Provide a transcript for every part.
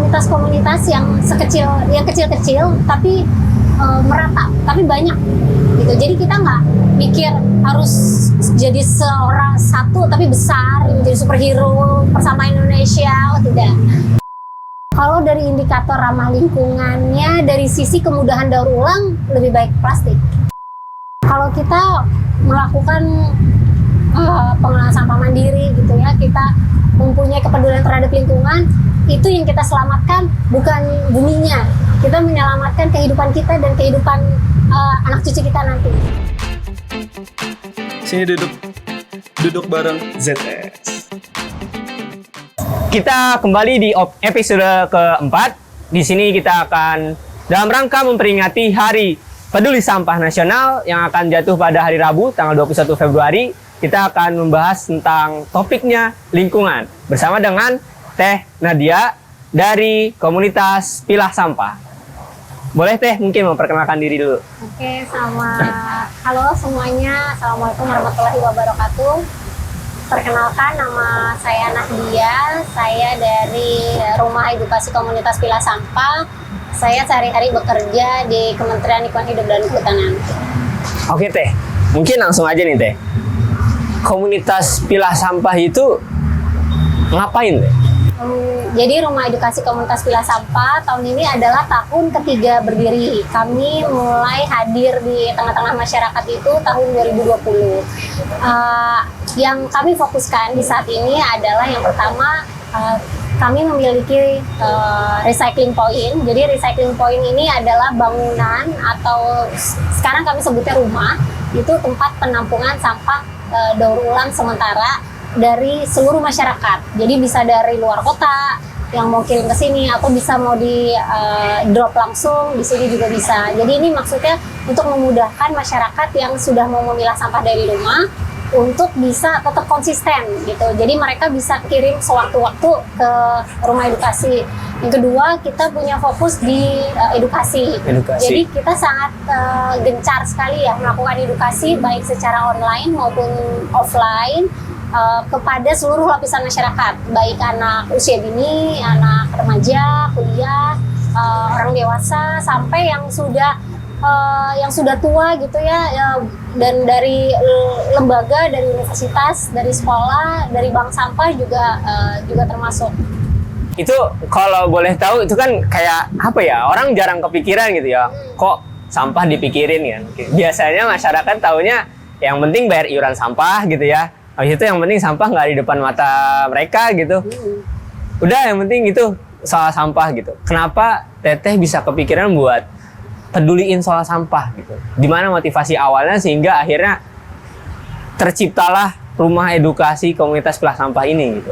komunitas-komunitas yang kecil-kecil tapi merata, tapi banyak gitu. Jadi kita nggak mikir harus jadi seorang satu tapi besar, jadi superhero bersama Indonesia, tidak. Kalau dari indikator ramah lingkungannya, dari sisi kemudahan daur ulang lebih baik plastik. Kalau kita melakukan pengelolaan sampah mandiri gitu ya, kita mempunyai kepedulian terhadap lingkungan, itu yang kita selamatkan bukan buminya, kita menyelamatkan kehidupan kita dan kehidupan anak cucu kita nanti. Sini duduk bareng ZS. Kita kembali di episode keempat. Di sini kita akan dalam rangka memperingati Hari Peduli Sampah Nasional yang akan jatuh pada hari Rabu tanggal 21 Februari. Kita akan membahas tentang topiknya lingkungan bersama dengan Teh Nadia dari komunitas Pilah Sampah. Boleh Teh mungkin memperkenalkan diri dulu. Oke, halo semuanya. Assalamualaikum warahmatullahi wabarakatuh. Perkenalkan, nama saya Nadia. Saya dari Rumah Edukasi Komunitas Pilah Sampah. Saya sehari-hari bekerja di Kementerian Lingkungan Hidup dan Kehutanan. Oke Teh, mungkin langsung aja nih Teh. Komunitas Pilah Sampah itu ngapain Teh? Jadi Rumah Edukasi Komunitas Pilah Sampah tahun ini adalah tahun ketiga berdiri. Kami mulai hadir di tengah-tengah masyarakat itu tahun 2020. Yang kami fokuskan di saat ini adalah yang pertama, kami memiliki recycling point. Jadi recycling point ini adalah bangunan atau sekarang kami sebutnya rumah, itu tempat penampungan sampah daur ulang sementara dari seluruh masyarakat. Jadi bisa dari luar kota yang mau kirim ke sini atau bisa mau di drop langsung di sini juga bisa. Jadi ini maksudnya untuk memudahkan masyarakat yang sudah mau memilah sampah dari rumah untuk bisa tetap konsisten gitu. Jadi mereka bisa kirim sewaktu-waktu ke rumah edukasi. Yang kedua, kita punya fokus di edukasi. Jadi kita sangat gencar sekali ya melakukan edukasi baik secara online maupun offline kepada seluruh lapisan masyarakat, baik anak usia dini, anak remaja, kuliah, orang dewasa, sampai yang sudah tua gitu ya, dan dari lembaga, dari universitas, dari sekolah, dari bank sampah juga termasuk. Itu kalau boleh tahu itu kan kayak apa ya, orang jarang kepikiran gitu ya, kok sampah dipikirin kan. Biasanya masyarakat taunya yang penting bayar iuran sampah gitu ya. Habis itu yang penting sampah nggak di depan mata mereka gitu. Udah yang penting itu soal sampah gitu. Kenapa Teteh bisa kepikiran buat peduliin soal sampah gitu? Dimana motivasi awalnya sehingga akhirnya terciptalah Rumah Edukasi Komunitas Pilah Sampah ini gitu?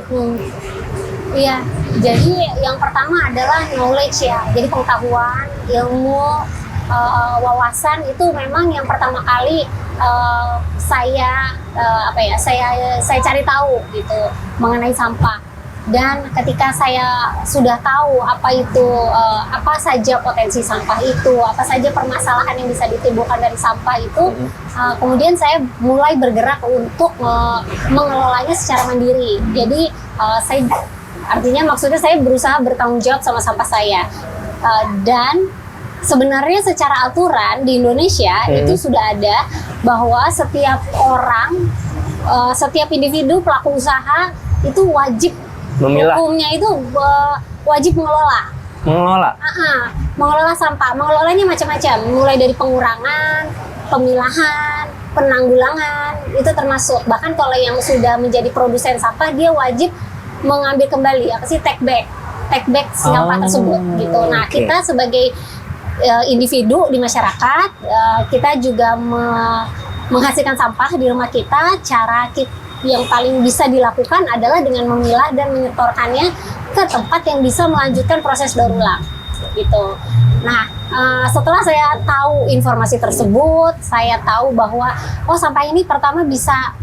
Iya, jadi yang pertama adalah knowledge ya. Jadi pengetahuan, ilmu, wawasan itu memang yang pertama kali saya cari tahu gitu mengenai sampah. Dan ketika saya sudah tahu apa saja potensi sampah itu, apa saja permasalahan yang bisa ditimbulkan dari sampah itu, kemudian saya mulai bergerak untuk mengelolanya secara mandiri. Jadi maksudnya saya berusaha bertanggung jawab sama sampah saya. Dan sebenarnya secara aturan di Indonesia itu sudah ada bahwa setiap orang, setiap individu pelaku usaha itu wajib memilah. Hukumnya itu wajib mengelola. Mengelola sampah. Mengelolanya macam-macam, mulai dari pengurangan, pemilahan, penanggulangan, itu termasuk. Bahkan kalau yang sudah menjadi produsen sampah, dia wajib mengambil kembali take back sampah tersebut gitu. Nah, kita sebagai individu di masyarakat, kita juga menghasilkan sampah di rumah kita. Cara yang paling bisa dilakukan adalah dengan memilah dan menyetorkannya ke tempat yang bisa melanjutkan proses daur ulang gitu. Nah, setelah saya tahu informasi tersebut, saya tahu bahwa sampah ini pertama bisa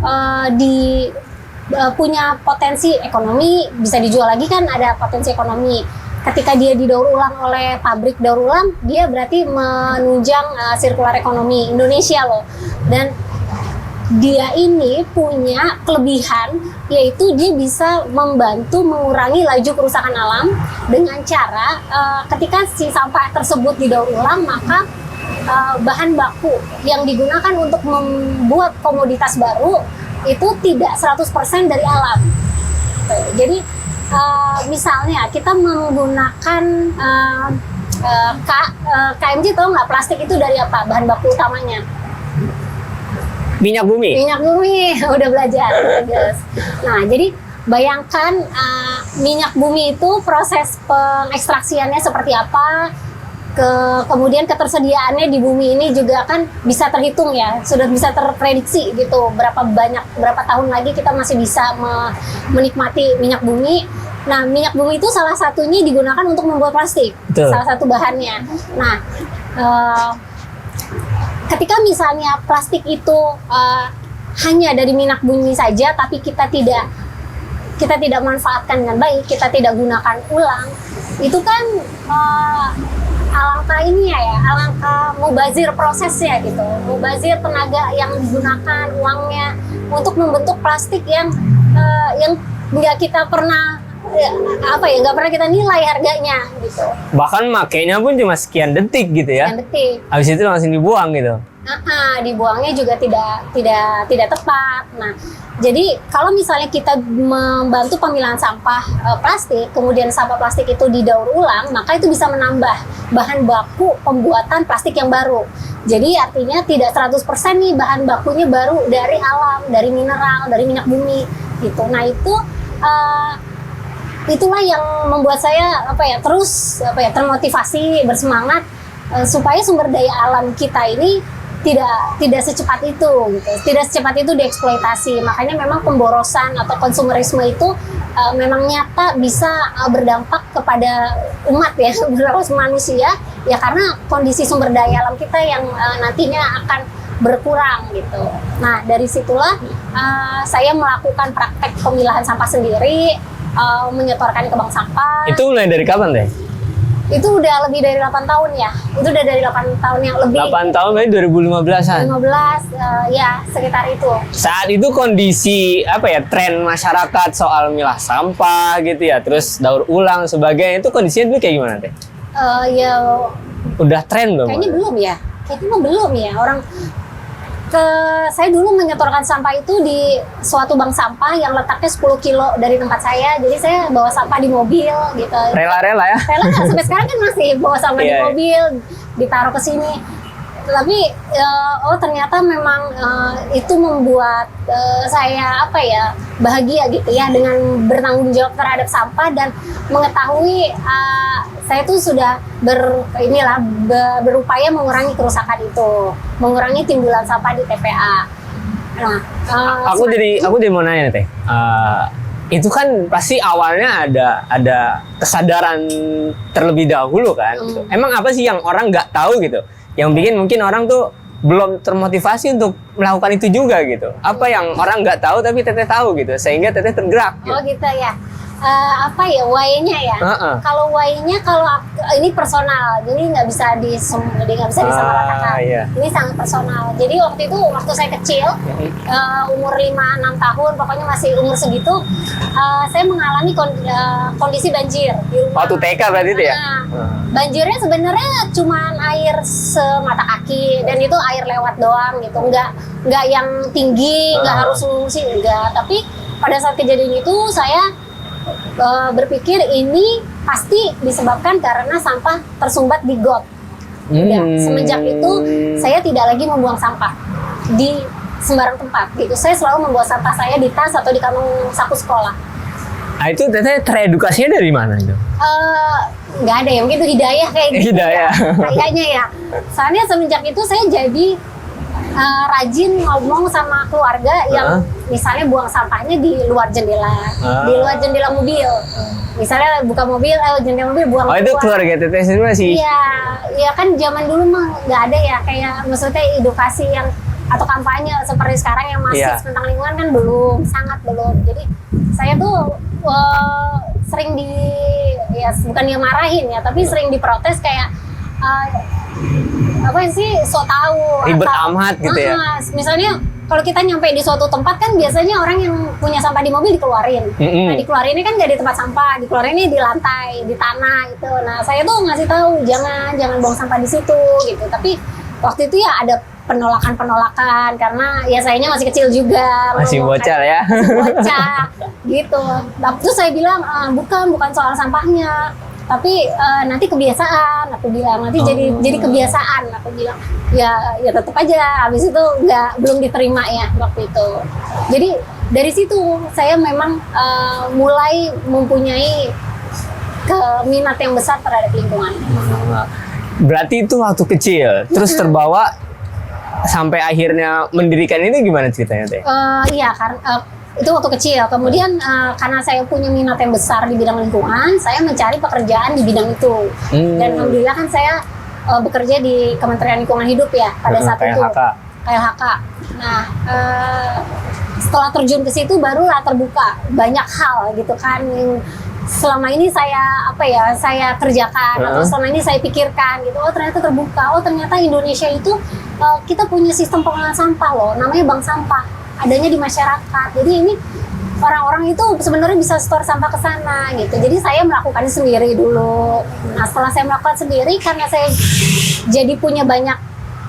punya potensi ekonomi, bisa dijual lagi kan, ada potensi ekonomi. Ketika dia didaur ulang oleh pabrik daur ulang, dia berarti menunjang sirkular ekonomi Indonesia loh. Dan dia ini punya kelebihan yaitu dia bisa membantu mengurangi laju kerusakan alam dengan cara ketika si sampah tersebut didaur ulang, maka bahan baku yang digunakan untuk membuat komoditas baru itu tidak 100% dari alam. Jadi misalnya kita menggunakan KMJ, tahu nggak plastik itu dari apa bahan baku utamanya? Minyak bumi. Minyak bumi. Udah belajar, bagus. Nah, jadi bayangkan minyak bumi itu proses pengekstraksiannya seperti apa, kemudian ketersediaannya di bumi ini juga kan bisa terhitung ya, sudah bisa terprediksi gitu berapa tahun lagi kita masih bisa menikmati minyak bumi. Nah, minyak bumi itu salah satunya digunakan untuk membuat plastik. Betul. Salah satu bahannya. Nah, ketika misalnya plastik itu hanya dari minyak bumi saja, tapi kita tidak manfaatkan dengan baik, kita tidak gunakan ulang, itu kan alangkah mubazir prosesnya gitu, mubazir tenaga yang digunakan, uangnya untuk membentuk plastik yang nggak kita pernah nggak pernah kita nilai harganya gitu. Bahkan makainya pun cuma sekian detik gitu ya. Sekian detik. Habis itu langsung dibuang gitu. Dibuangnya juga tidak tepat. Nah, jadi kalau misalnya kita membantu pemilahan sampah plastik, kemudian sampah plastik itu didaur ulang, maka itu bisa menambah bahan baku pembuatan plastik yang baru. Jadi artinya tidak 100% nih bahan bakunya baru dari alam, dari mineral, dari minyak bumi gitu. Nah, itulah yang membuat saya terus termotivasi, bersemangat supaya sumber daya alam kita ini tidak secepat itu gitu, tidak secepat itu dieksploitasi. Makanya memang pemborosan atau konsumerisme itu memang nyata bisa berdampak kepada umat ya, berdampak manusia ya, karena kondisi sumber daya alam kita yang nantinya akan berkurang gitu. Nah, dari situlah saya melakukan praktek pemilahan sampah sendiri, menyetorkan ke bank sampah. Itu mulai dari kapan deh? Itu udah lebih dari 8 tahun ya. Itu udah dari 8 tahun yang lebih. 8 tahun berarti 2015-an? 15, ya sekitar itu. Saat itu kondisi tren masyarakat soal milah sampah gitu ya, terus daur ulang sebagainya, itu kondisinya dulu kayak gimana teh? Ya udah tren belum? Kayaknya belum ya. Kayaknya belum ya. Saya dulu menyetorkan sampah itu di suatu bank sampah yang letaknya 10 kilo dari tempat saya. Jadi saya bawa sampah di mobil gitu. Rela-rela ya? Rela, sampai sekarang kan masih bawa sampah di mobil, ditaruh ke sini. Tapi ternyata memang itu membuat saya bahagia gitu ya, dengan bertanggung jawab terhadap sampah dan mengetahui saya tuh sudah berupaya mengurangi kerusakan itu, mengurangi timbulan sampah di TPA. Nah, aku jadi mau nanya nih teh. Itu kan pasti awalnya ada kesadaran terlebih dahulu kan. Gitu. Emang apa sih yang orang nggak tahu gitu? Yang bikin mungkin orang tuh belum termotivasi untuk melakukan itu juga gitu. Apa yang orang nggak tahu tapi teteh tahu gitu, sehingga teteh tergerak gitu. Oh gitu ya. Why-nya ya. Kalau why-nya, ini personal, jadi nggak bisa disamaratakan. Iya. Ini sangat personal. Jadi waktu saya kecil, umur 5-6 tahun, pokoknya masih umur segitu, saya mengalami kondisi banjir di rumah. Waktu TK berarti itu ya? Banjirnya sebenarnya cuma air semata kaki, dan itu air lewat doang gitu, nggak yang tinggi, nggak harus mengungsi, enggak. Tapi pada saat kejadian itu saya berpikir ini pasti disebabkan karena sampah tersumbat di got. Semenjak itu saya tidak lagi membuang sampah di sembarang tempat gitu. Saya selalu membuang sampah saya di tas atau di kantong saku sekolah. Nah, itu teteh teredukasinya dari mana itu? Nggak ada ya, mungkin itu hidayah kayak gitu. Hidayah. Kayaknya ya. Soalnya semenjak itu saya jadi rajin ngomong sama keluarga yang misalnya buang sampahnya di luar jendela, di luar jendela mobil. Misalnya buka mobil, jendela mobil buang. Oh, itu keluarga teteh sendiri masih? Iya kan zaman dulu mah nggak ada ya, kayak maksudnya edukasi yang atau kampanye seperti sekarang yang masif tentang lingkungan kan belum, sangat belum. Jadi saya tuh sering bukan dimarahin ya, tapi sering diprotes kayak so tahu ribet amat gitu ya. Misalnya kalau kita nyampe di suatu tempat kan biasanya orang yang punya sampah di mobil dikeluarin. Nah, dikeluarinnya kan nggak di tempat sampah, dikeluarinnya di lantai, di tanah gitu. Nah, saya tuh ngasih tahu jangan buang sampah di situ gitu. Tapi waktu itu ya ada penolakan karena ya sayanya masih kecil juga. Masih bocah ya. Masih bocah gitu. Terus saya bilang bukan soal sampahnya. Tapi nanti kebiasaan, aku bilang nanti jadi kebiasaan, aku bilang ya tetap aja habis itu belum diterima ya waktu itu. Jadi dari situ saya memang mulai mempunyai minat yang besar terhadap lingkungan. Berarti itu waktu kecil, terus terbawa sampai akhirnya mendirikan ini gimana ceritanya teh? Iya karena itu waktu kecil. Kemudian karena saya punya minat yang besar di bidang lingkungan, saya mencari pekerjaan di bidang itu. Dan alhamdulillah kan saya bekerja di Kementerian Lingkungan Hidup ya pada saat itu. KLHK. Nah, setelah terjun ke situ barulah terbuka banyak hal gitu kan yang selama ini saya kerjakan atau selama ini saya pikirkan gitu. Oh ternyata terbuka. Oh ternyata Indonesia itu kita punya sistem pengelolaan sampah loh, namanya bank sampah. Adanya di masyarakat. Jadi ini orang-orang itu sebenarnya bisa store sampah ke sana gitu. Jadi saya melakukannya sendiri dulu. Nah, setelah saya melakukan sendiri karena saya jadi punya banyak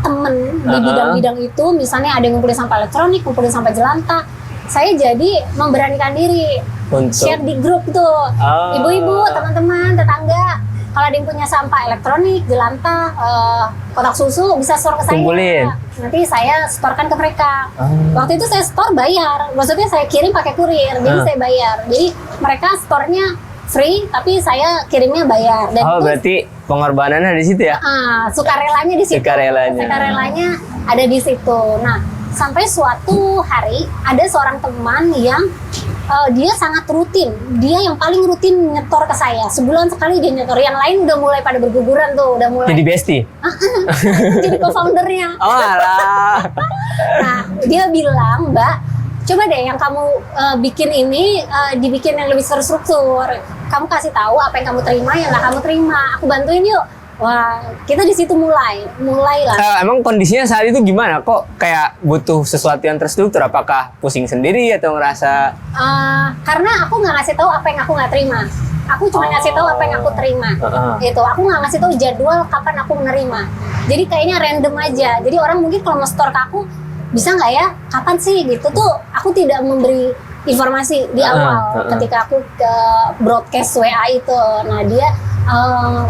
temen di bidang-bidang itu, misalnya ada yang ngumpulin sampah elektronik, ngumpulin sampah jelantah, saya jadi memberanikan diri untuk share di grup tuh. Ibu-ibu, teman-teman, tetangga, kalau ada yang punya sampah elektronik, jelantah, kotak susu bisa store ke saya. Kumpulin. Nanti saya storekan ke mereka. Waktu itu saya store bayar, maksudnya saya kirim pakai kurir, jadi saya bayar. Jadi mereka store-nya free, tapi saya kirimnya bayar. Dan itu, berarti pengorbanannya di situ ya? Sukarelanya di situ. Sukarelanya ada di situ. Nah, sampai suatu hari ada seorang teman yang dia sangat rutin. Dia yang paling rutin nyetor ke saya. Sebulan sekali dia nyetor. Yang lain udah mulai pada berguguran tuh, udah mulai. Jadi bestie? Jadi co-foundernya. Oh alah. Nah, dia bilang, Mbak, coba deh yang kamu bikin ini dibikin yang lebih terstruktur. Kamu kasih tahu apa yang kamu terima, yang nggak kamu terima. Aku bantuin yuk. Wah, kita di situ mulai lah. Emang kondisinya saat itu gimana? Kok kayak butuh sesuatu yang terstruktur? Apakah pusing sendiri atau ngerasa? Karena aku nggak ngasih tahu apa yang aku nggak terima. Aku cuma ngasih tahu apa yang aku terima. Gitu. Aku nggak ngasih tahu jadwal kapan aku menerima. Jadi kayaknya random aja. Jadi orang mungkin kalau mau store ke aku, bisa nggak ya? Kapan sih? Gitu tuh. Aku tidak memberi informasi di awal ketika aku ke broadcast WA itu. Nah dia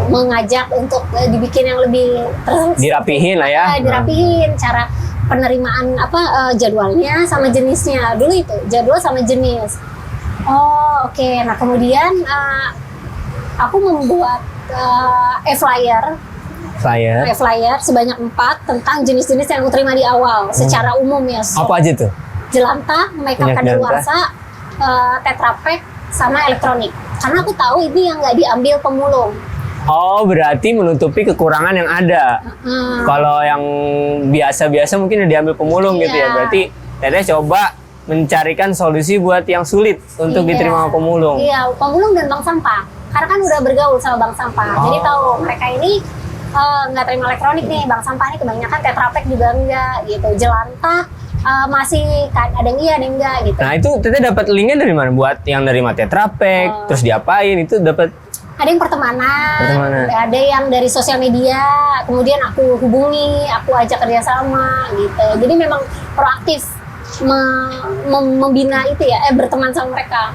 mengajak untuk dibikin yang lebih dirapihin lah ya. Dirapihin cara penerimaan jadwalnya sama jenisnya. Dulu itu jadwal sama jenis. Oke. Nah kemudian aku membuat flyer sebanyak 4 tentang jenis-jenis yang aku terima di awal secara umum ya. Apa aja tuh? Jelantah, makeup kadaluarsa, Tetra Pak, sama elektronik. Karena aku tahu ini yang nggak diambil pemulung. Oh, berarti menutupi kekurangan yang ada. Kalau yang biasa-biasa mungkin yang diambil pemulung gitu ya. Berarti Teteh coba mencarikan solusi buat yang sulit untuk diterima pemulung. Iya, pemulung dan bank sampah. Karena kan udah bergaul sama bank sampah. Jadi tahu mereka ini nggak terima elektronik nih, bank sampah ini kebanyakan Tetra Pak juga enggak gitu. Jelantah masih kan ada yang iya ada yang enggak gitu. Nah itu Teteh dapat linknya dari mana? Buat yang nerima Tetra Pak, terus diapain? Itu dapat? Ada yang pertemanan, ada yang dari sosial media, kemudian aku hubungi, aku ajak kerjasama gitu. Jadi memang proaktif membina itu ya, berteman sama mereka.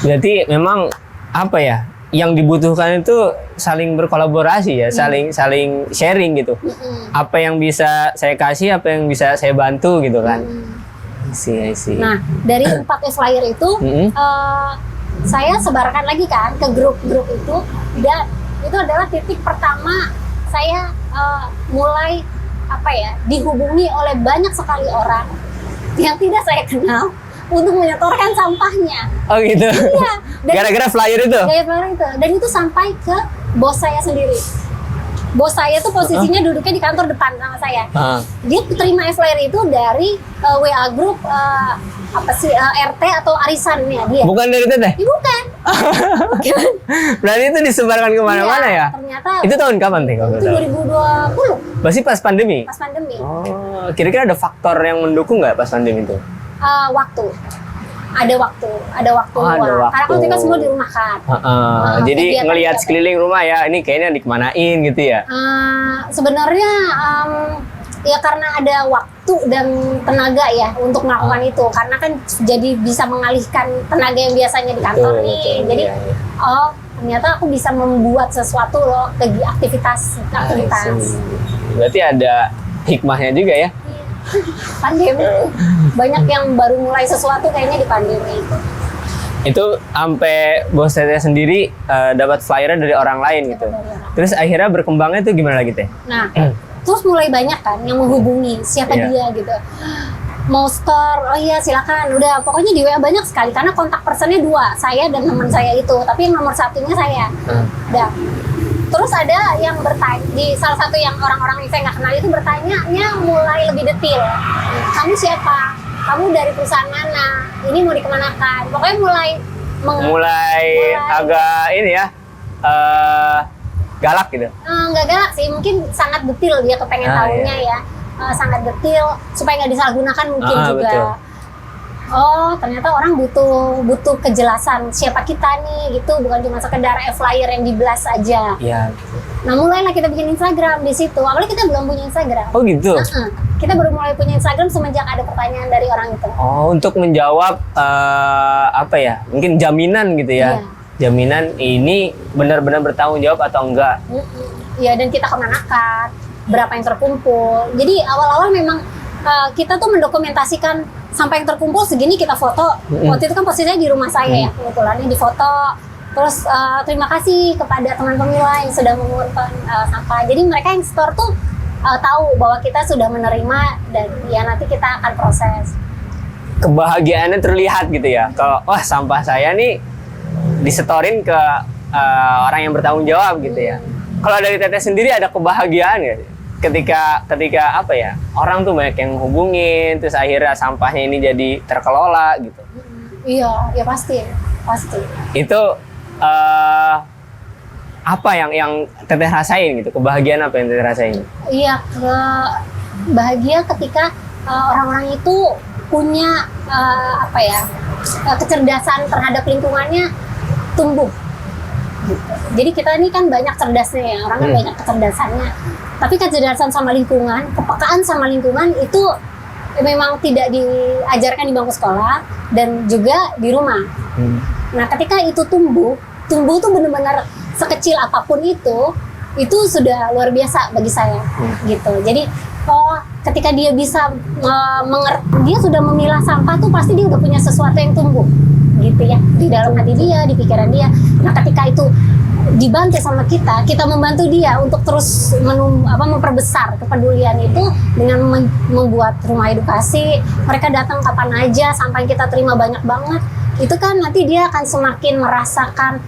Berarti memang apa ya? Yang dibutuhkan itu saling berkolaborasi ya, saling sharing gitu. Apa yang bisa saya kasih, apa yang bisa saya bantu gitu kan. I see. Nah, dari 4 flyer itu saya sebarkan lagi kan ke grup-grup itu, dan itu adalah titik pertama saya mulai dihubungi oleh banyak sekali orang yang tidak saya kenal untuk menyetorkan sampahnya. Oh gitu? Iya. Gara-gara flyer itu? Gara-gara flyer itu. Dan itu sampai ke bos saya sendiri. bos saya tuh posisinya duduknya di kantor depan sama saya. Dia terima flyer itu dari WA grup RT atau arisannya dia. Bukan dari Teteh? Bukan. Berarti itu disebarkan kemana-mana Iya, ya? Ternyata Itu tahun kapan Teh? Kalau itu tahu? 2020 Masih pas pandemi? pas pandemi. Oh, kira-kira ada faktor yang mendukung nggak pas pandemi itu? Waktu. Ada waktu Oh, ada luang. Karena kan waktu. kita semua dirumahkan. Jadi kegiatan- ngelihat kegiatan. sekeliling rumah ya, ini kayaknya dikemanain gitu ya? Sebenarnya ya karena ada waktu dan tenaga ya untuk melakukan itu, karena kan jadi bisa mengalihkan tenaga yang biasanya di kantor Betul, nih. betul, Jadi iya, iya. oh ternyata aku bisa membuat sesuatu loh, aktivitas. Berarti ada hikmahnya juga ya? Pandemi banyak yang baru mulai sesuatu kayaknya di pandemi itu. Itu sampai bos Teteh sendiri dapat flyer dari orang lain gitu. Terus akhirnya berkembangnya itu gimana lagi Teh? Nah, terus mulai banyak kan yang menghubungi siapa Iya. dia gitu. Mau store, oh iya silakan. Udah pokoknya di WA banyak sekali karena kontak personnya 2, saya dan teman saya itu. Tapi yang nomor satunya saya. Udah. Terus ada yang bertanya, di salah satu yang orang-orang yang saya nggak kenal itu bertanya mulai lebih detail. Kamu siapa? Kamu dari perusahaan mana? Ini mau dikemanakan? Pokoknya Mulai agak ini ya, galak gitu. nggak galak sih, mungkin sangat detail dia kepengen tahunya ya. Sangat detail supaya nggak disalahgunakan mungkin juga. Betul. Oh ternyata orang butuh kejelasan siapa kita nih gitu, bukan cuma sekedar flyer yang di-blast aja. Iya. Nah mulailah kita bikin Instagram di situ. Apalagi kita belum punya Instagram. Oh gitu. Kita baru mulai punya Instagram semenjak ada pertanyaan dari orang itu. Oh, untuk menjawab apa ya? Mungkin jaminan gitu ya. Iya. Jaminan ini benar-benar bertanggung jawab atau enggak? Iya, dan kita kemanakan, berapa yang terkumpul. Jadi awal-awal memang kita tuh mendokumentasikan sampai yang terkumpul segini kita foto. Waktu itu kan posisinya di rumah saya ya, kebetulan di foto. Terus terima kasih kepada teman pemilah yang sudah mengurutkan sampah. Jadi mereka yang store tuh tahu bahwa kita sudah menerima dan ya nanti kita akan proses. Kebahagiaannya terlihat gitu ya. Kalau wah sampah saya nih disetorin ke orang yang bertanggung jawab gitu ya. Kalau dari Teteh sendiri ada kebahagiaan nggak sih? Ketika apa ya, orang tuh banyak yang hubungin, terus akhirnya sampahnya ini jadi terkelola gitu. Iya, ya pasti. Itu apa yang Teteh rasain gitu? Kebahagiaan apa yang Teteh rasain? Iya, bahagia ketika orang-orang itu punya kecerdasan terhadap lingkungannya tumbuh. Gitu. Jadi kita ini kan banyak cerdasnya ya, orang kan banyak kecerdasannya. Tapi kecerdasan sama lingkungan, kepekaan sama lingkungan itu memang tidak diajarkan di bangku sekolah dan juga di rumah. Nah, ketika itu tumbuh tuh benar-benar sekecil apapun itu sudah luar biasa bagi saya. Gitu. Jadi ketika dia bisa dia sudah memilah sampah tuh pasti dia udah punya sesuatu yang tumbuh. Gitu ya, di dalam hati dia, di pikiran dia. Nah, ketika itu dibantu sama kita membantu dia untuk terus memperbesar kepedulian itu dengan membuat rumah edukasi. Mereka datang kapan aja, sampai kita terima banyak banget. Itu kan nanti dia akan semakin merasakan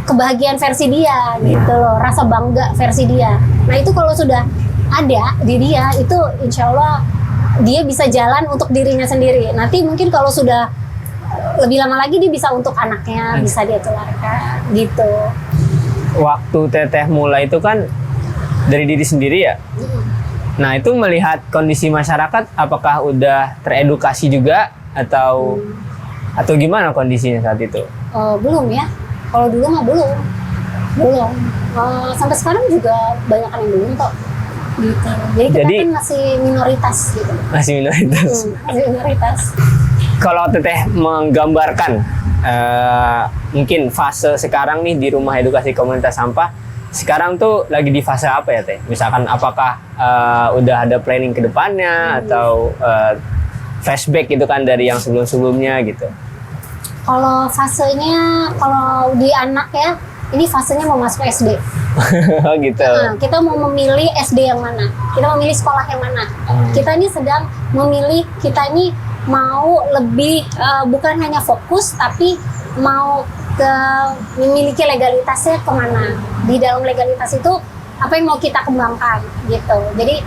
kebahagiaan versi dia gitu loh, rasa bangga versi dia. Nah itu kalau sudah ada di dia, itu insya Allah dia bisa jalan untuk dirinya sendiri. Nanti mungkin kalau sudah lebih lama lagi dia bisa untuk anaknya, bisa dia tularkan gitu. Waktu Teteh mulai itu kan dari diri sendiri ya. Nah itu melihat kondisi masyarakat, apakah udah teredukasi juga atau gimana kondisinya saat itu? Belum ya. Kalau dulu mah belum. Sampai sekarang juga banyak yang belum kok. Gitu. Jadi kita kan masih minoritas gitu. Masih minoritas. Kalau Teteh menggambarkan mungkin fase sekarang nih di Rumah Edukasi Komunitas Sampah, sekarang tuh lagi di fase apa ya Teh? Misalkan apakah udah ada planning ke depannya atau flashback gitu kan dari yang sebelum-sebelumnya gitu? Kalau fasenya, kalau di anak ya, ini fasenya mau masuk SD. Oh gitu. Nah, kita mau memilih SD yang mana, kita memilih sekolah yang mana. Kita ini sedang memilih, kita ini mau lebih bukan hanya fokus, tapi mau memiliki legalitasnya kemana. Di dalam legalitas itu apa yang mau kita kembangkan gitu. Jadi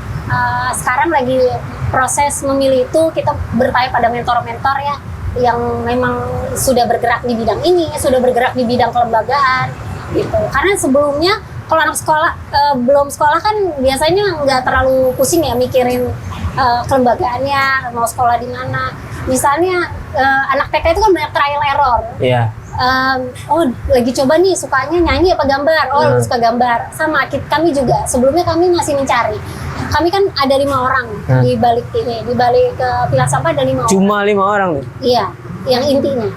sekarang lagi proses memilih itu, kita bertanya pada mentor-mentor ya yang memang sudah bergerak di bidang ini, sudah bergerak di bidang kelembagaan gitu. Karena sebelumnya kalau anak sekolah belum sekolah kan biasanya nggak terlalu pusing ya mikirin kelembagaannya, mau sekolah di mana. Misalnya anak TK itu kan banyak trial error. Iya. Oh lagi coba nih sukanya nyanyi apa gambar, lebih suka gambar. Sama kami juga sebelumnya kami masih mencari. Kami kan ada 5 orang di balik ini, di balik pilah sampah ada 5 orang. Cuma 5 orang tuh? Iya, yang intinya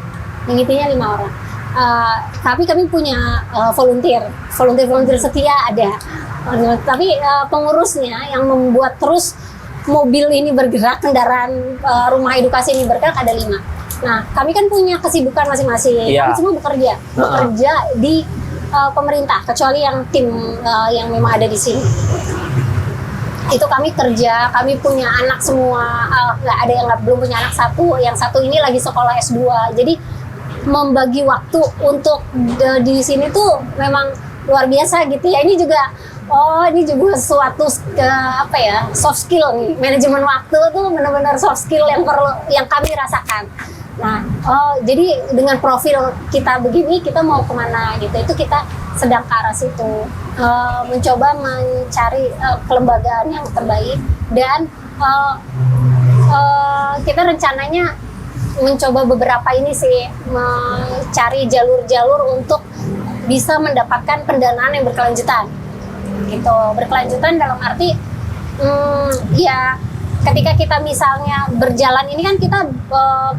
5 orang. Tapi kami punya volunteer setia ada. Tapi pengurusnya yang membuat terus mobil ini bergerak, kendaraan rumah edukasi ini bergerak ada 5. Nah, kami kan punya kesibukan masing-masing. Iya. Kami semua bekerja di pemerintah, kecuali yang tim yang memang ada di sini. Itu kami kerja, kami punya anak semua, nggak ada yang belum punya anak satu, yang satu ini lagi sekolah S2. Jadi membagi waktu untuk di sini tuh memang luar biasa gitu ya. Ini juga ini juga suatu soft skill nih. Manajemen waktu tuh benar-benar soft skill yang kami rasakan. Nah, jadi dengan profil kita begini, kita mau kemana gitu, itu kita sedang ke arah situ, mencoba mencari kelembagaan yang terbaik, dan kita rencananya mencoba beberapa ini sih, mencari jalur-jalur untuk bisa mendapatkan pendanaan yang berkelanjutan gitu. Berkelanjutan dalam arti ya ketika kita misalnya berjalan ini kan kita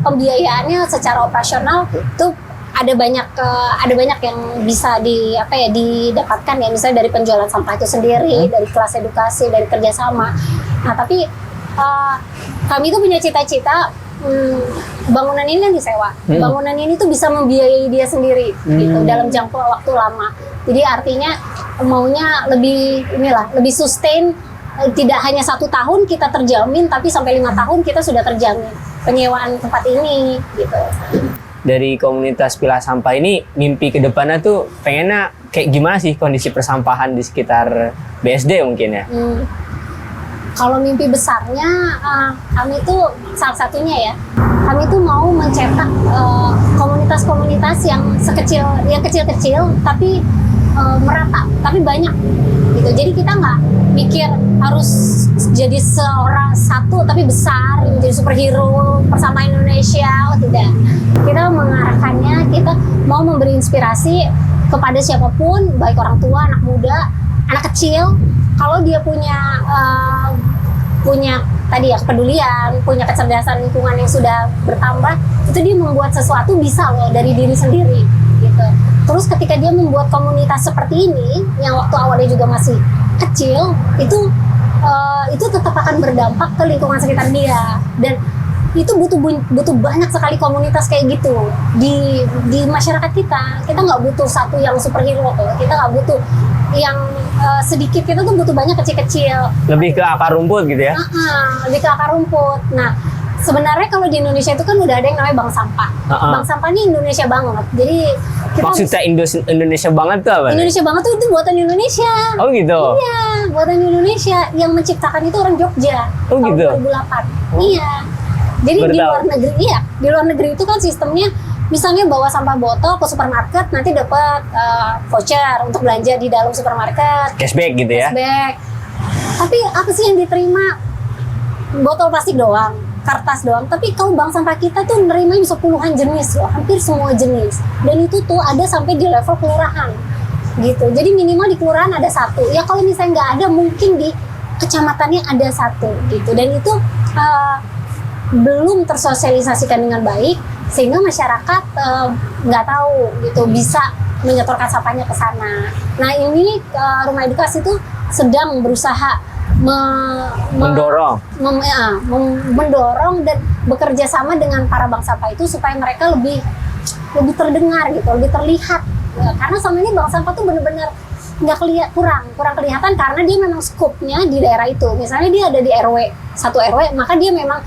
pembiayaannya secara operasional tuh ada banyak yang bisa didapatkan ya, misalnya dari penjualan sampah itu sendiri, dari kelas edukasi, dari kerjasama. Nah tapi kami tuh punya cita-cita bangunan ini kan disewa, bangunan ini tuh bisa membiayai dia sendiri gitu dalam jangka waktu lama. Jadi artinya maunya lebih sustain. Tidak hanya 1 tahun kita terjamin, tapi sampai 5 tahun kita sudah terjamin penyewaan tempat ini gitu. Dari komunitas pilah sampah ini, mimpi ke depannya tuh pengennya kayak gimana sih kondisi persampahan di sekitar BSD mungkin ya? Kalau mimpi besarnya, kami tuh salah satunya ya, kami tuh mau mencetak komunitas-komunitas yang kecil-kecil tapi merata, tapi banyak gitu. Jadi kita nggak mikir harus jadi seorang satu tapi besar, menjadi superhero persamaan Indonesia, tidak. Kita mengarahkannya, kita mau memberi inspirasi kepada siapapun, baik orang tua, anak muda, anak kecil. Kalau dia punya tadi ya kepedulian, punya kecerdasan lingkungan yang sudah bertambah, itu dia membuat sesuatu bisa loh dari diri sendiri gitu. Terus ketika dia membuat komunitas seperti ini, yang waktu awalnya juga masih kecil, itu tetap akan berdampak ke lingkungan sekitar dia, dan itu butuh banyak sekali komunitas kayak gitu di masyarakat kita. Kita nggak butuh satu yang superhero, kita nggak butuh yang sedikit, kita tuh butuh banyak kecil-kecil. Lebih ke akar rumput gitu ya? Lebih ke akar rumput. Nah, sebenarnya kalau di Indonesia itu kan udah ada yang namanya bank sampah. Bank sampah ini Indonesia banget. Jadi kita maksudnya Indonesia banget tuh apa? Indonesia banget tuh itu buatan Indonesia. Oh gitu? Iya, buatan Indonesia. Yang menciptakan itu orang Jogja. Oh tahun gitu? 2008. Iya. Jadi di luar negeri itu kan sistemnya, misalnya bawa sampah botol ke supermarket, nanti dapat voucher untuk belanja di dalam supermarket. Cashback gitu ya? Cashback. Tapi apa sih yang diterima? Botol plastik doang, kertas doang. Tapi kalau bank sampah kita tuh nerima bisa puluhan jenis loh, hampir semua jenis. Dan itu tuh ada sampai di level kelurahan gitu. Jadi minimal di kelurahan ada satu. Ya kalau misalnya nggak ada, mungkin di kecamatannya ada satu gitu. Dan itu belum tersosialisasikan dengan baik, sehingga masyarakat nggak tahu gitu, bisa menyetorkan sampahnya ke sana. Nah ini rumah edukasi itu sedang berusaha mendorong dan bekerja sama dengan para bank sampah itu supaya mereka lebih terdengar gitu, lebih terlihat. Karena sama ini bank sampah tuh benar-benar nggak kurang kelihatan, karena dia memang skupnya di daerah itu. Misalnya dia ada di RW 1 RW, maka dia memang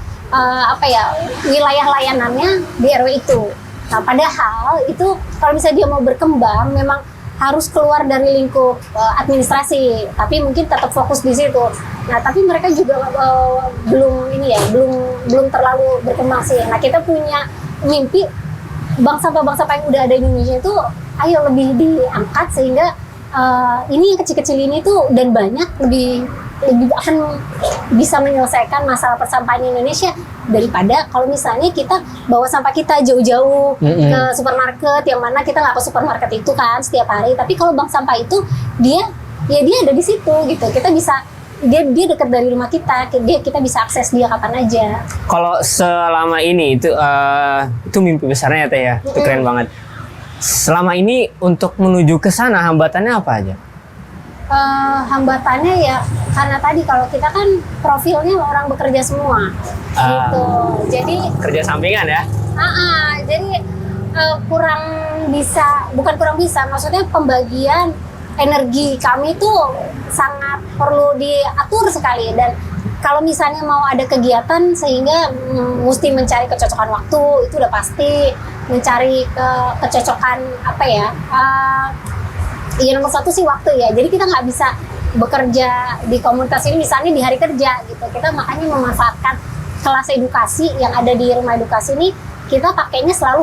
wilayah layanannya di RW itu. Nah, padahal itu kalau misalnya dia mau berkembang, memang harus keluar dari lingkup administrasi, tapi mungkin tetap fokus di situ. Nah, tapi mereka juga belum terlalu berkembang sih. Nah, kita punya mimpi bank sampah yang udah ada di Indonesia itu ayo lebih diangkat sehingga ini yang kecil-kecil ini tuh dan banyak lebih akan bisa menyelesaikan masalah persampahan di Indonesia daripada kalau misalnya kita bawa sampah kita jauh-jauh ke supermarket, yang mana kita nggak ke supermarket itu kan setiap hari. Tapi kalau bank sampah itu dia ada di situ gitu. Kita bisa dia dekat dari rumah kita bisa akses dia kapan aja. Kalau selama ini itu mimpi besarnya Teh ya, itu keren banget. Selama ini untuk menuju ke sana hambatannya apa aja? Hambatannya ya karena tadi kalau kita kan profilnya orang bekerja semua gitu, jadi kerja sampingan ya. Jadi bukan kurang bisa, maksudnya pembagian energi kami tuh sangat perlu diatur sekali. Dan kalau misalnya mau ada kegiatan sehingga mesti mencari kecocokan waktu, itu udah pasti mencari kecocokan ya nomor satu sih waktu ya. Jadi kita nggak bisa bekerja di komunitas ini misalnya di hari kerja gitu. Kita makanya memanfaatkan kelas edukasi yang ada di rumah edukasi ini, kita pakainya selalu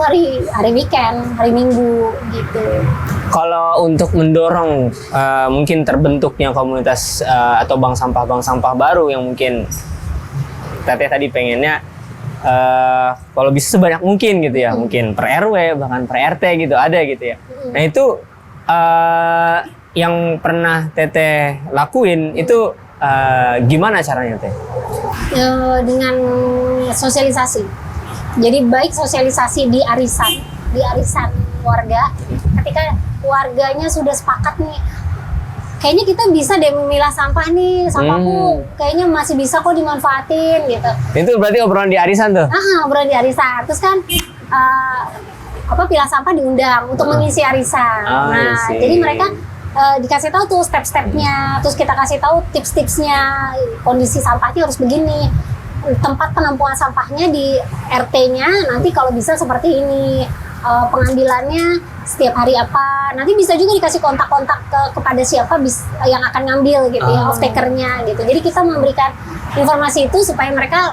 hari weekend, hari Minggu gitu. Kalau untuk mendorong mungkin terbentuknya komunitas atau bank sampah baru yang mungkin Teteh tadi pengennya kalau bisa sebanyak mungkin gitu ya, mungkin per RW bahkan per RT gitu ada gitu ya. Nah itu yang pernah Teteh lakuin itu gimana caranya Teh? Dengan sosialisasi. Jadi baik sosialisasi di arisan warga. Ketika warganya sudah sepakat nih, kayaknya kita bisa deh memilah sampah nih, sampahku kayaknya masih bisa kok dimanfaatin gitu. Itu berarti obrolan di arisan tuh? Obrolan di arisan. Terus kan pilah sampah diundang untuk mengisi arisan. Jadi mereka dikasih tahu tuh step-stepnya, terus kita kasih tahu tips-tipsnya, kondisi sampahnya harus begini, tempat penampungan sampahnya di RT-nya nanti kalau bisa seperti ini, pengambilannya setiap hari apa, nanti bisa juga dikasih kontak-kontak kepada siapa yang akan ngambil gitu ya, off-takernya gitu. Jadi kita memberikan informasi itu supaya mereka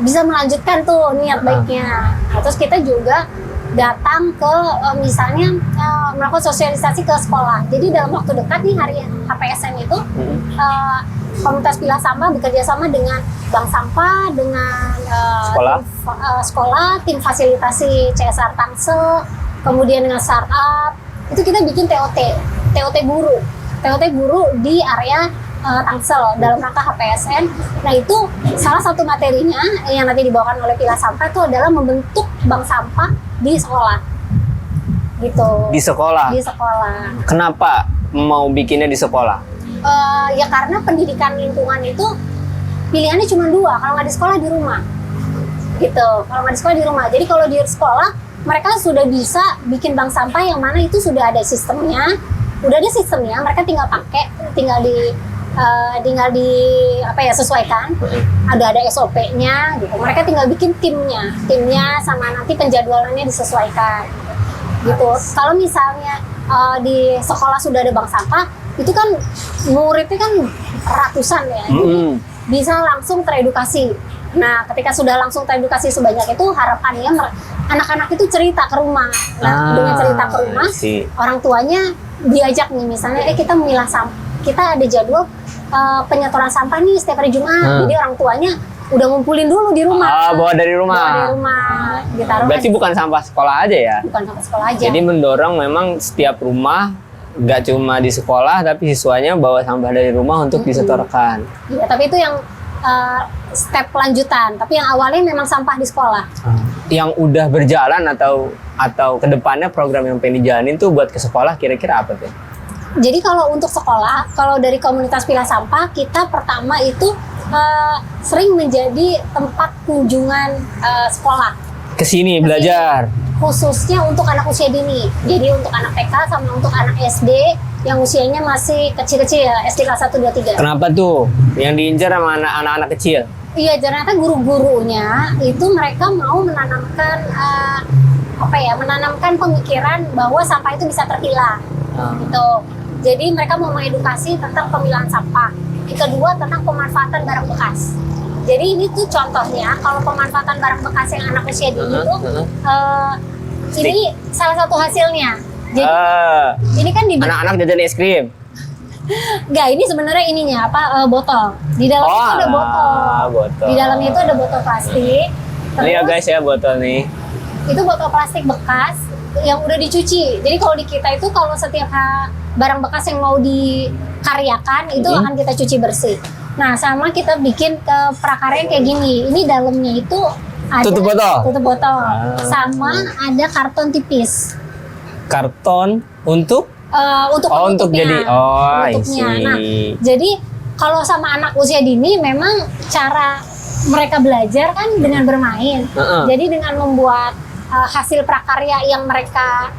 bisa melanjutkan tuh niat baiknya. Nah, terus kita juga datang ke misalnya melakukan sosialisasi ke sekolah. Jadi dalam waktu dekat nih hari HPSN itu komunitas pilah sampah bekerja sama dengan bank sampah, dengan sekolah, tim fasilitasi CSR Tangsel, kemudian dengan startup. Itu kita bikin TOT guru di area Tangsel dalam rangka HPSN. Nah itu salah satu materinya yang nanti dibawakan oleh pilah sampah itu adalah membentuk bank sampah di sekolah gitu. Di sekolah? Di sekolah. Kenapa mau bikinnya di sekolah? Ya karena pendidikan lingkungan itu pilihannya cuma dua, kalau nggak di sekolah di rumah gitu. Kalau nggak di sekolah di rumah. Jadi kalau di sekolah mereka sudah bisa bikin bank sampah yang mana itu sudah ada sistemnya, mereka tinggal pakai, tinggal sesuaikan, ada SOP-nya gitu. Mereka tinggal bikin timnya sama nanti penjadwalannya disesuaikan gitu. Kalau misalnya di sekolah sudah ada bank sampah, itu kan muridnya kan ratusan ya, bisa langsung teredukasi. Nah, ketika sudah langsung teredukasi sebanyak itu, harapannya anak-anak itu cerita ke rumah. Nah, dengan cerita ke rumah, orang tuanya diajak nih, misalnya kita memilah sampah, kita ada jadwal penyetoran sampah nih setiap hari Jumat. Jadi orang tuanya udah ngumpulin dulu di rumah. Bawa dari rumah. Ditaruh. Berarti bukan sampah sekolah aja ya? Bukan sampah sekolah aja. Jadi mendorong memang setiap rumah, nggak cuma di sekolah, tapi siswanya bawa sampah dari rumah untuk disetorkan. Iya, tapi itu yang step lanjutan. Tapi yang awalnya memang sampah di sekolah. Yang udah berjalan atau kedepannya program yang pengen dijalanin tuh buat ke sekolah kira-kira apa tuh? Jadi kalau untuk sekolah, kalau dari komunitas pilah sampah, kita pertama itu sering menjadi tempat kunjungan sekolah. Kesini belajar? Khususnya untuk anak usia dini. Jadi untuk anak TK sama untuk anak SD yang usianya masih kecil-kecil ya, SD kelas 1, 2, 3. Kenapa tuh? Yang diincar sama anak-anak kecil? Iya, ternyata guru-gurunya itu mereka mau menanamkan menanamkan pemikiran bahwa sampah itu bisa terpilah. Gitu. Jadi mereka mau mengedukasi tentang pemilahan sampah. Yang kedua tentang pemanfaatan barang bekas. Jadi ini tuh contohnya kalau pemanfaatan barang bekas yang anak usia dini tuh ini salah satu hasilnya. Jadi ini kan di anak-anak jajan es krim. Enggak, ini sebenarnya ininya botol. Di dalamnya itu ada botol. Di dalamnya itu ada botol plastik. Ini ya guys ya botol nih. Itu botol plastik bekas yang udah dicuci. Jadi kalau di kita itu kalau setiap barang bekas yang mau dikaryakan itu akan kita cuci bersih. Nah, sama kita bikin ke prakarya kayak gini. Ini dalamnya itu ada tutup botol. Sama ada karton tipis. Karton untuk untuk jadi penutupnya. Nah, jadi kalau sama anak usia dini memang cara mereka belajar kan dengan bermain. Jadi dengan membuat hasil prakarya yang mereka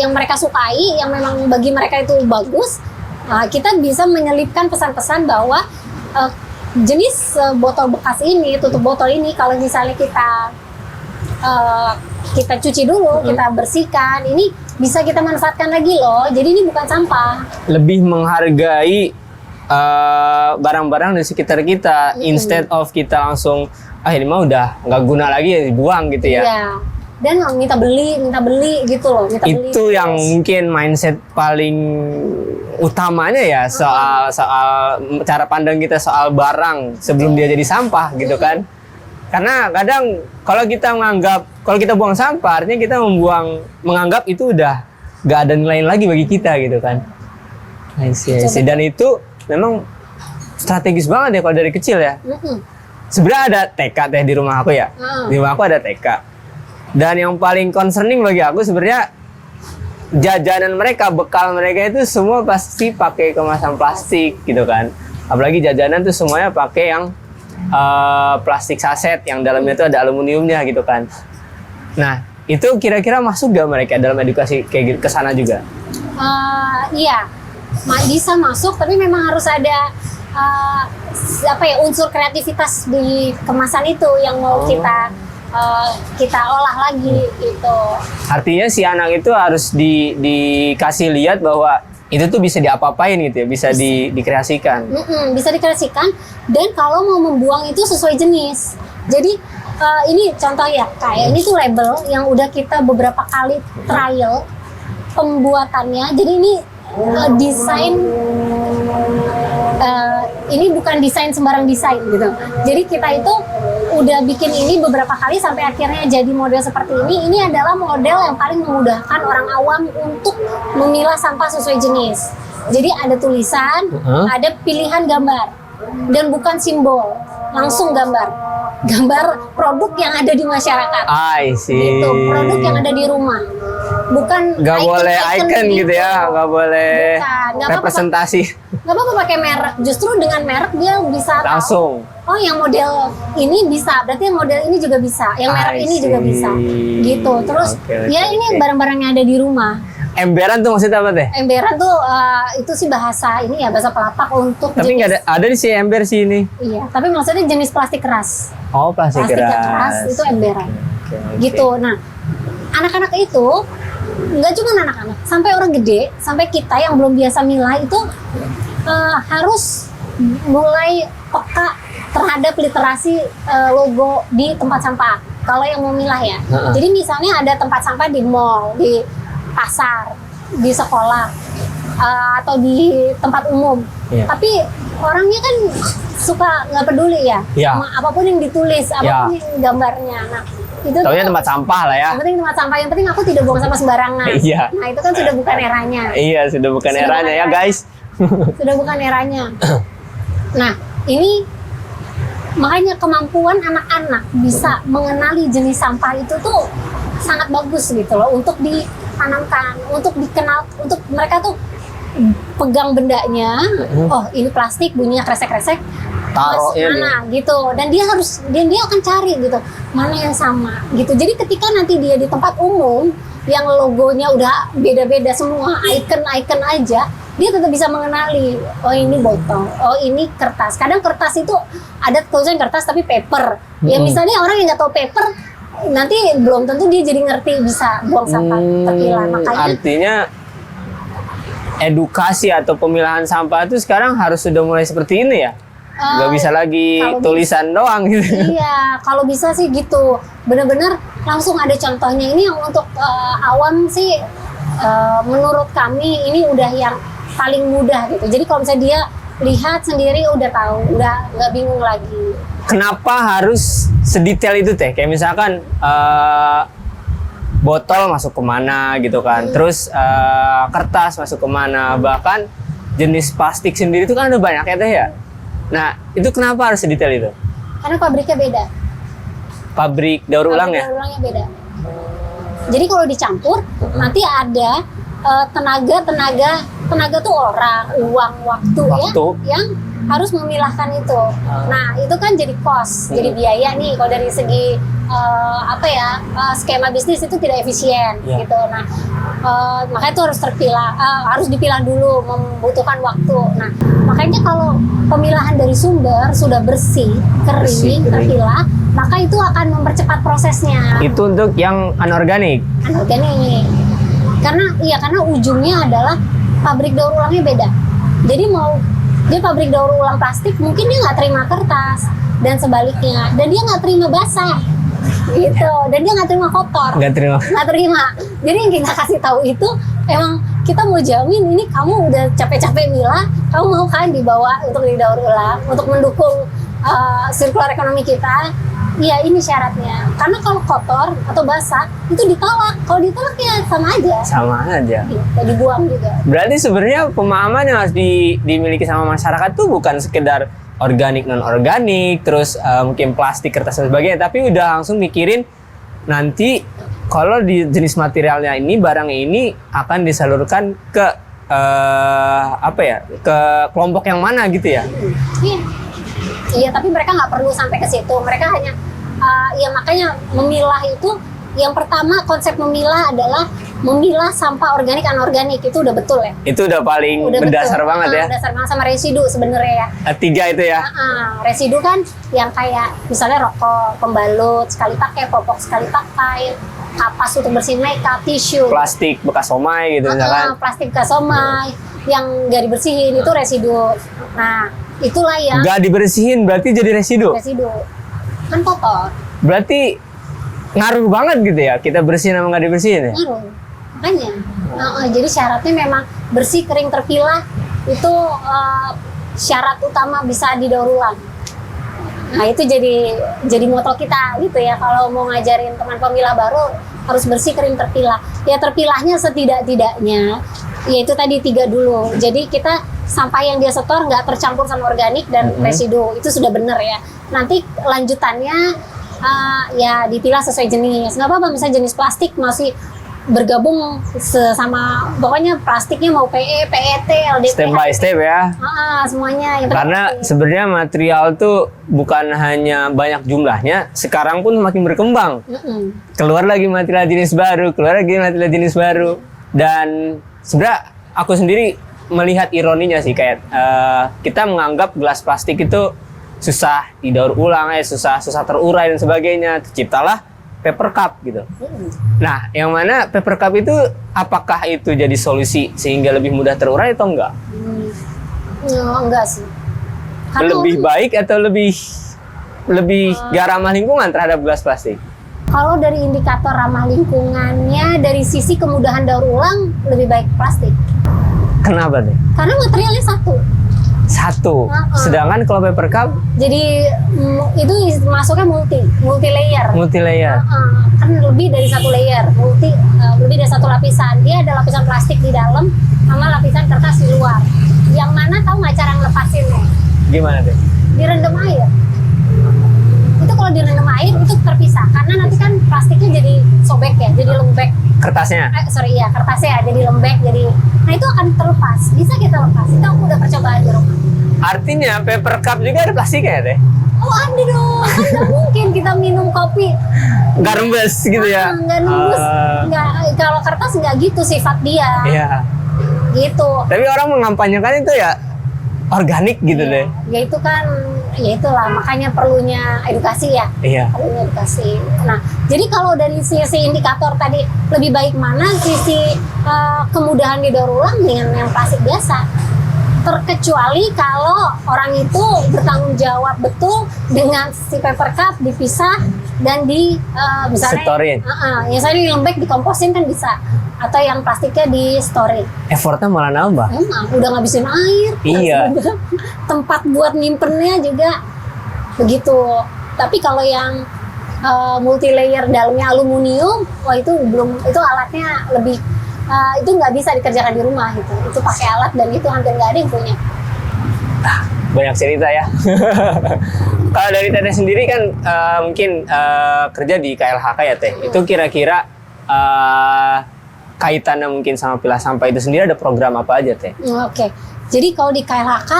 yang mereka sukai, yang memang bagi mereka itu bagus. Kita bisa menyelipkan pesan-pesan bahwa jenis botol bekas ini, tutup botol ini, kalau misalnya kita cuci dulu, kita bersihkan, ini bisa kita manfaatkan lagi loh. Jadi ini bukan sampah. Lebih menghargai barang-barang di sekitar kita, instead of kita langsung ini mah udah nggak guna lagi ya dibuang gitu ya. Iya. Dan minta beli gitu loh. Itu yang mungkin mindset paling utamanya ya soal cara pandang kita soal barang sebelum dia jadi sampah gitu kan. Karena kadang kalau kita buang sampah artinya kita menganggap itu udah nggak ada nilai lagi bagi kita gitu kan. Dan itu memang strategis banget ya kalau dari kecil ya. Sebenarnya ada TK teh di rumah aku ya. Di rumah aku ada TK. Dan yang paling concerning bagi aku sebenarnya jajanan mereka, bekal mereka itu semua pasti pakai kemasan plastik gitu kan. Apalagi jajanan tuh semuanya pakai yang plastik saset yang dalamnya itu ada aluminiumnya gitu kan. Nah, itu kira-kira masuk gak mereka dalam edukasi kayak gitu ke sana juga? Iya. Bisa masuk, tapi memang harus ada unsur kreativitas di kemasan itu yang mau kita olah lagi gitu. Artinya si anak itu harus dikasih lihat bahwa itu tuh bisa diapa-apain gitu ya, bisa dikreasikan. Bisa dikreasikan, dan kalau mau membuang itu sesuai jenis. Jadi ini contoh ya, kayak ini tuh label yang udah kita beberapa kali trial pembuatannya. Jadi ini desain ini bukan desain sembarang desain gitu. Jadi kita itu udah bikin ini beberapa kali sampai akhirnya jadi model seperti ini. Ini adalah model yang paling memudahkan orang awam untuk memilah sampah sesuai jenis. Jadi ada tulisan, ada pilihan gambar, dan bukan simbol, langsung gambar produk yang ada di masyarakat. Gitu, produk yang ada di rumah. Bukan nggak boleh icon gitu ya, nggak boleh representasi. Nggak apa-apa pakai merek, justru dengan merek dia bisa langsung tahu, oh yang model ini bisa, berarti yang model ini juga bisa, yang merek ini juga bisa gitu. Terus ini barang-barang yang ada di rumah. Emberan tuh maksudnya apa teh? Emberan tuh itu sih bahasa ini ya, bahasa pelapak untuk tapi nggak ada di si ember sih ini. Iya, tapi maksudnya jenis plastik keras. Oh, plastik keras itu emberan. Gitu. Nah, anak-anak itu nggak cuma anak-anak, sampai orang gede, sampai kita yang belum biasa milah itu harus mulai peka terhadap literasi logo di tempat sampah. Kalau yang mau milah ya. Jadi misalnya ada tempat sampah di mall, di pasar, di sekolah, atau di tempat umum. Tapi orangnya kan suka nggak peduli ya, sama apapun yang ditulis, apapun yang gambarnya. Nah, itu taunya tempat sampah lah ya. Yang penting tempat sampah, yang penting aku tidak buang sampah sembarangan. Nah, itu kan sudah bukan eranya. Iya, sudah bukan eranya ya guys. Sudah bukan eranya. Nah, ini makanya kemampuan anak-anak bisa mengenali jenis sampah itu tuh sangat bagus gitu loh, untuk ditanamkan, untuk dikenal, untuk mereka tuh pegang bendanya. Oh, ini plastik, bunyinya kresek-kresek, taruh mana gitu, dan dia akan cari gitu mana yang sama gitu. Jadi ketika nanti dia di tempat umum yang logonya udah beda-beda semua, icon aja, dia tetap bisa mengenali, oh ini botol, oh ini kertas. Kadang kertas itu ada tulisan kertas tapi paper. Ya misalnya orang yang nggak tahu paper, nanti belum tentu dia jadi ngerti bisa buang sampah tepilah. Makanya artinya edukasi atau pemilahan sampah itu sekarang harus sudah mulai seperti ini ya? Nggak bisa lagi kalau tulisan doang gitu. Iya, kalau bisa sih gitu. Bener-bener langsung ada contohnya. Ini yang untuk awam sih, menurut kami ini udah yang paling mudah gitu. Jadi kalau misalnya dia lihat sendiri udah tahu, udah nggak bingung lagi. Kenapa harus sedetail itu teh? Kayak misalkan botol masuk kemana gitu kan, terus kertas masuk kemana, bahkan jenis plastik sendiri itu kan ada banyak ya teh ya. Nah itu kenapa harus sedetail itu? Karena pabriknya beda. Pabrik daur ulang ya? Daur ulangnya beda. Jadi kalau dicampur nanti ada tenaga tuh orang, uang, waktu. Ya yang harus memilahkan itu. Nah itu kan jadi cost, jadi biaya nih kalau dari segi skema bisnis itu tidak efisien gitu. Nah makanya itu harus harus dipilah dulu, membutuhkan waktu. Nah makanya kalau pemilahan dari sumber sudah bersih, kering, terpilah, maka itu akan mempercepat prosesnya. Itu untuk yang anorganik. Anorganik. Karena ujungnya adalah pabrik daur ulangnya beda. Jadi dia pabrik daur ulang plastik, mungkin dia nggak terima kertas dan sebaliknya, dan dia nggak terima basah gitu, dan dia nggak terima kotor, nggak terima. Jadi yang kita kasih tahu itu emang kita mau jamin ini kamu udah capek-capek milah, kamu mau kan dibawa untuk didaur ulang, untuk mendukung sirkular ekonomi kita. Iya, ini syaratnya. Karena kalau kotor atau basah itu ditolak. Kalau ditolak ya sama aja. Sama aja. Gitu, dibuang juga. Berarti sebenarnya pemahaman yang harus dimiliki sama masyarakat tuh bukan sekedar organik non organik, terus mungkin plastik, kertas dan sebagainya, tapi udah langsung mikirin nanti kalau di jenis materialnya ini, barang ini akan disalurkan ke ke kelompok yang mana gitu ya? Iya, tapi mereka nggak perlu sampai ke situ. Mereka hanya, makanya memilah itu, yang pertama konsep memilah adalah memilah sampah organik anorganik, itu udah betul ya. Itu udah paling mendasar banget ya. Mendasar banget, sama residu sebenarnya ya. 3 itu ya. Residu kan yang kayak misalnya rokok, pembalut sekali pakai, popok sekali pakai, kapas untuk bersihin makeup, tisu, plastik bekas somai gitu misalkan. Plastik bekas somai yang nggak dibersihin itu residu. Nah itulah yang nggak dibersihin berarti jadi residu kan kotor, berarti ngaruh banget gitu ya kita bersihin sama nggak dibersihin ya. Ngaruh, makanya jadi syaratnya memang bersih, kering, terpilah, itu syarat utama bisa didaur ulang. Nah itu jadi moto kita gitu ya, kalau mau ngajarin teman pemilah baru harus bersih, kering, terpilah. Ya terpilahnya setidak-tidaknya yaitu tadi 3 dulu. Jadi kita sampah yang dia setor nggak tercampur sama organik dan residu, itu sudah benar ya. Nanti lanjutannya ya dipilah sesuai jenis. Nggak apa-apa misalnya jenis plastik masih bergabung sama, pokoknya plastiknya mau PE, PET, LDPE. Step by step ya. Semuanya. Karena sebenarnya material tuh bukan hanya banyak jumlahnya, sekarang pun semakin berkembang. Keluar lagi material jenis baru, dan sebenarnya aku sendiri melihat ironinya sih, kayak kita menganggap gelas plastik itu susah didaur ulang, susah terurai dan sebagainya. Terciptalah paper cup gitu. Nah, yang mana paper cup itu apakah itu jadi solusi sehingga lebih mudah terurai atau enggak? Enggak sih. Lebih baik atau lebih gak ramah lingkungan terhadap gelas plastik? Kalau dari indikator ramah lingkungannya, dari sisi kemudahan daur ulang, lebih baik plastik. Kenapa nih? Karena materialnya satu. Sedangkan kalau paper cup, jadi itu masuknya multi layer. Kan lebih dari 1 layer, lebih dari 1 lapisan. Dia ada lapisan plastik di dalam sama lapisan kertas di luar. Yang mana tahu nggak cara ngelepasinnya? Gimana deh? Direndam air. Itu kalau direndam air itu terpisah, karena nanti kan plastiknya jadi sobek ya, jadi lembek. Kertasnya? Kertasnya jadi lembek, nah itu akan terlepas. Bisa kita lepas. Itu aku udah percobaan di rumah. Artinya paper cup juga ada plastiknya ya deh? Oh ada dong, kan nggak mungkin kita minum kopi nggak rembes gitu ya? Nggak nembus. Kalau kertas nggak gitu sifat dia. Iya. Gitu. Tapi orang mengampanyekan itu ya, organik gitu deh. Ya itu kan, ya itulah makanya perlunya edukasi ya. Iya. Perlunya edukasi. Nah, jadi kalau dari sisi indikator tadi lebih baik mana sisi kemudahan didaur ulang dengan yang plastik biasa. Terkecuali kalau orang itu bertanggung jawab betul dengan si paper cup dipisah dan di misalnya Storin. misalnya di lembek dikomposin kan bisa, atau yang plastiknya di storing. Effortnya malah nambah. Emang udah ngabisin air. Iya. Tempat buat nyimpennya juga begitu. Tapi kalau yang multi layer dalamnya aluminium, wah itu belum, itu alatnya lebih itu nggak bisa dikerjakan di rumah gitu. Itu pakai alat dan itu hampir nggak ada yang punya. Banyak cerita ya. Kalau dari Teteh sendiri kan mungkin kerja di KLHK ya Teh. Itu kira-kira kaitannya mungkin sama pilah sampah itu sendiri ada program apa aja Teh? Oke. Jadi kalau di KLHK,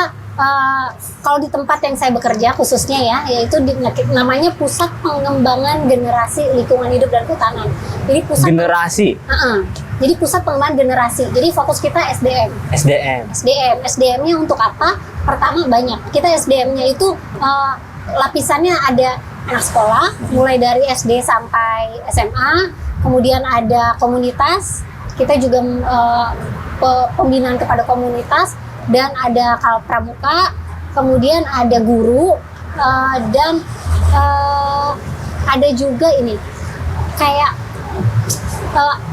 kalau di tempat yang saya bekerja khususnya ya, yaitu namanya Pusat Pengembangan Generasi Lingkungan Hidup dan Kehutanan. Jadi pusat Generasi. Jadi pusat pengembangan generasi. Jadi fokus kita SDM. SDM-nya untuk apa? Pertama banyak. Kita SDM-nya itu lapisannya ada anak sekolah, mulai dari SD sampai SMA. Kemudian ada komunitas. Kita juga pembinaan kepada komunitas. Dan ada pramuka, kemudian ada guru, dan ada juga ini kayak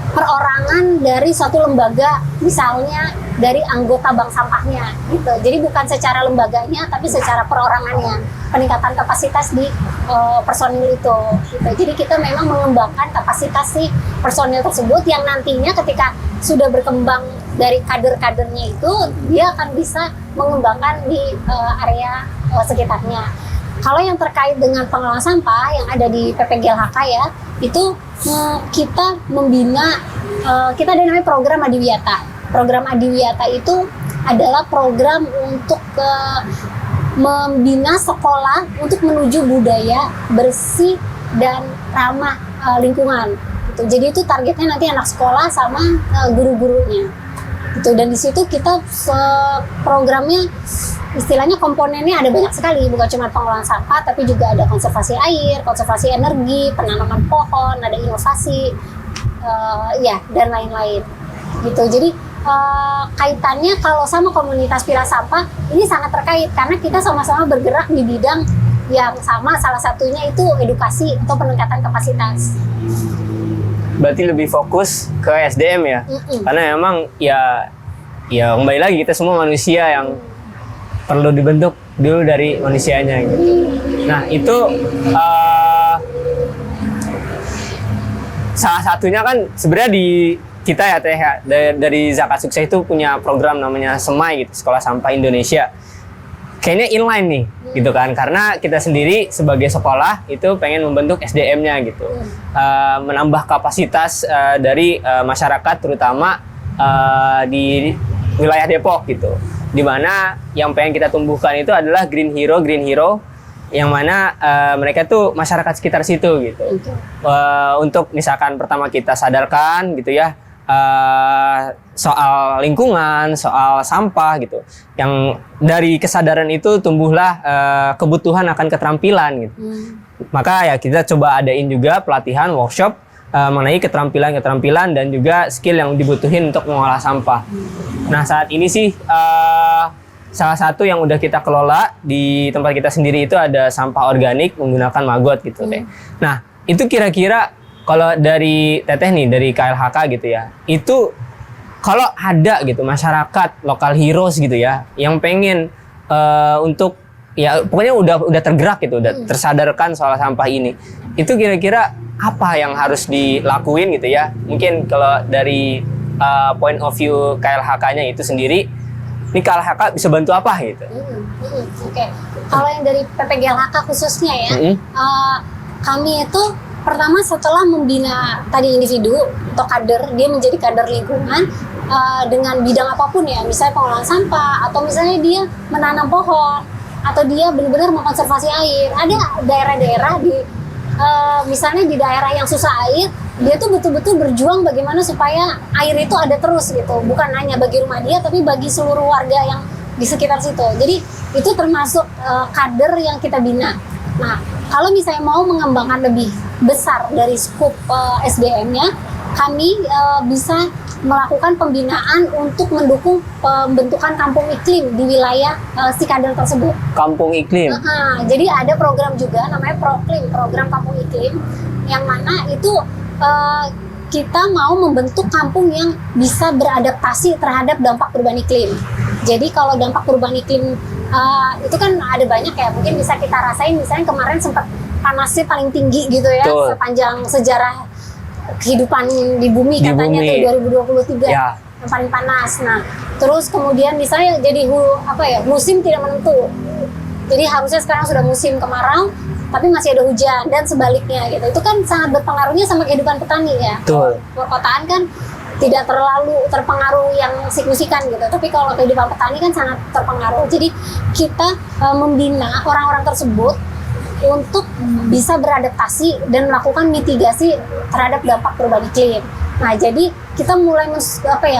perorangan dari suatu lembaga, misalnya dari anggota bank sampahnya gitu. Jadi bukan secara lembaganya tapi secara perorangannya, peningkatan kapasitas di personil itu gitu. Jadi kita memang mengembangkan kapasitas si personil tersebut yang nantinya ketika sudah berkembang dari kader-kadernya itu, dia akan bisa mengembangkan di area sekitarnya. Kalau yang terkait dengan pengelolaan sampah yang ada di PPGLHK ya, itu kita membina, kita ada namanya program Adiwiyata. Program Adiwiyata itu adalah program untuk membina sekolah untuk menuju budaya bersih dan ramah lingkungan. Gitu. Jadi itu targetnya nanti anak sekolah sama guru-gurunya. Gitu. Dan di situ kita programnya istilahnya komponennya ada banyak sekali, bukan cuma pengelolaan sampah tapi juga ada konservasi air, konservasi energi, penanaman pohon, ada inovasi ya dan lain-lain gitu. Jadi kaitannya kalau sama komunitas pilah sampah ini sangat terkait karena kita sama-sama bergerak di bidang yang sama, salah satunya itu edukasi atau peningkatan kapasitas. Berarti lebih fokus ke SDM ya? Karena memang ya kembali lagi kita semua manusia yang perlu dibentuk dulu dari manusianya gitu. Nah itu salah satunya kan sebenarnya di kita ya Teh, dari Zakat Sukses itu punya program namanya SEMAI gitu, Sekolah Sampah Indonesia. Kayaknya inline nih gitu kan, karena kita sendiri sebagai sekolah itu pengen membentuk SDM-nya gitu, menambah kapasitas dari masyarakat terutama di wilayah Depok gitu, dimana yang pengen kita tumbuhkan itu adalah Green Hero yang mana mereka tuh masyarakat sekitar situ gitu. Untuk misalkan pertama kita sadarkan gitu ya, soal lingkungan, soal sampah gitu. Yang dari kesadaran itu tumbuhlah kebutuhan akan keterampilan gitu. Maka ya kita coba adain juga pelatihan workshop mengenai keterampilan dan juga skill yang dibutuhin untuk mengolah sampah. Nah saat ini sih salah satu yang udah kita kelola di tempat kita sendiri itu ada sampah organik menggunakan maggot gitu Teh. Nah itu kira-kira kalau dari Teteh nih, dari KLHK gitu ya, itu kalau ada gitu masyarakat lokal heroes gitu ya, yang pengen untuk ya pokoknya udah tergerak gitu, udah tersadarkan soal sampah ini, itu kira-kira apa yang harus dilakuin gitu ya? Mungkin kalau dari point of view KLHK-nya itu sendiri, ini KLHK bisa bantu apa gitu? Oke. Kalau yang dari PPGLHK khususnya ya, kami itu pertama setelah membina tadi individu atau kader, dia menjadi kader lingkungan dengan bidang apapun ya, misalnya pengolahan sampah atau misalnya dia menanam pohon atau dia benar-benar mengkonservasi air. Ada daerah-daerah di misalnya di daerah yang susah air, dia tuh betul-betul berjuang bagaimana supaya air itu ada terus gitu, bukan hanya bagi rumah dia tapi bagi seluruh warga yang di sekitar situ. Jadi itu termasuk kader yang kita bina. Nah, kalau misalnya mau mengembangkan lebih besar dari skup SDM-nya, kami bisa melakukan pembinaan untuk mendukung pembentukan kampung iklim di wilayah si kader tersebut. Kampung iklim. Jadi ada program juga namanya Proklim, program kampung iklim, yang mana itu kita mau membentuk kampung yang bisa beradaptasi terhadap dampak perubahan iklim. Jadi kalau dampak perubahan iklim itu kan ada banyak ya, mungkin bisa kita rasain, misalnya kemarin sempat panasnya paling tinggi gitu ya, Betul. sepanjang sejarah kehidupan di bumi katanya tuh 2023 ya. yang paling panas. Nah, terus kemudian misalnya jadi musim tidak menentu. Jadi harusnya sekarang sudah musim kemarau, tapi masih ada hujan dan sebaliknya gitu. Itu kan sangat berpengaruhnya sama kehidupan petani ya. Betul. Perkotaan kan tidak terlalu terpengaruh yang signifikan gitu. Tapi kalau kehidupan petani kan sangat terpengaruh. Jadi kita membina orang-orang tersebut untuk bisa beradaptasi dan melakukan mitigasi terhadap dampak perubahan iklim. Nah, jadi kita mulai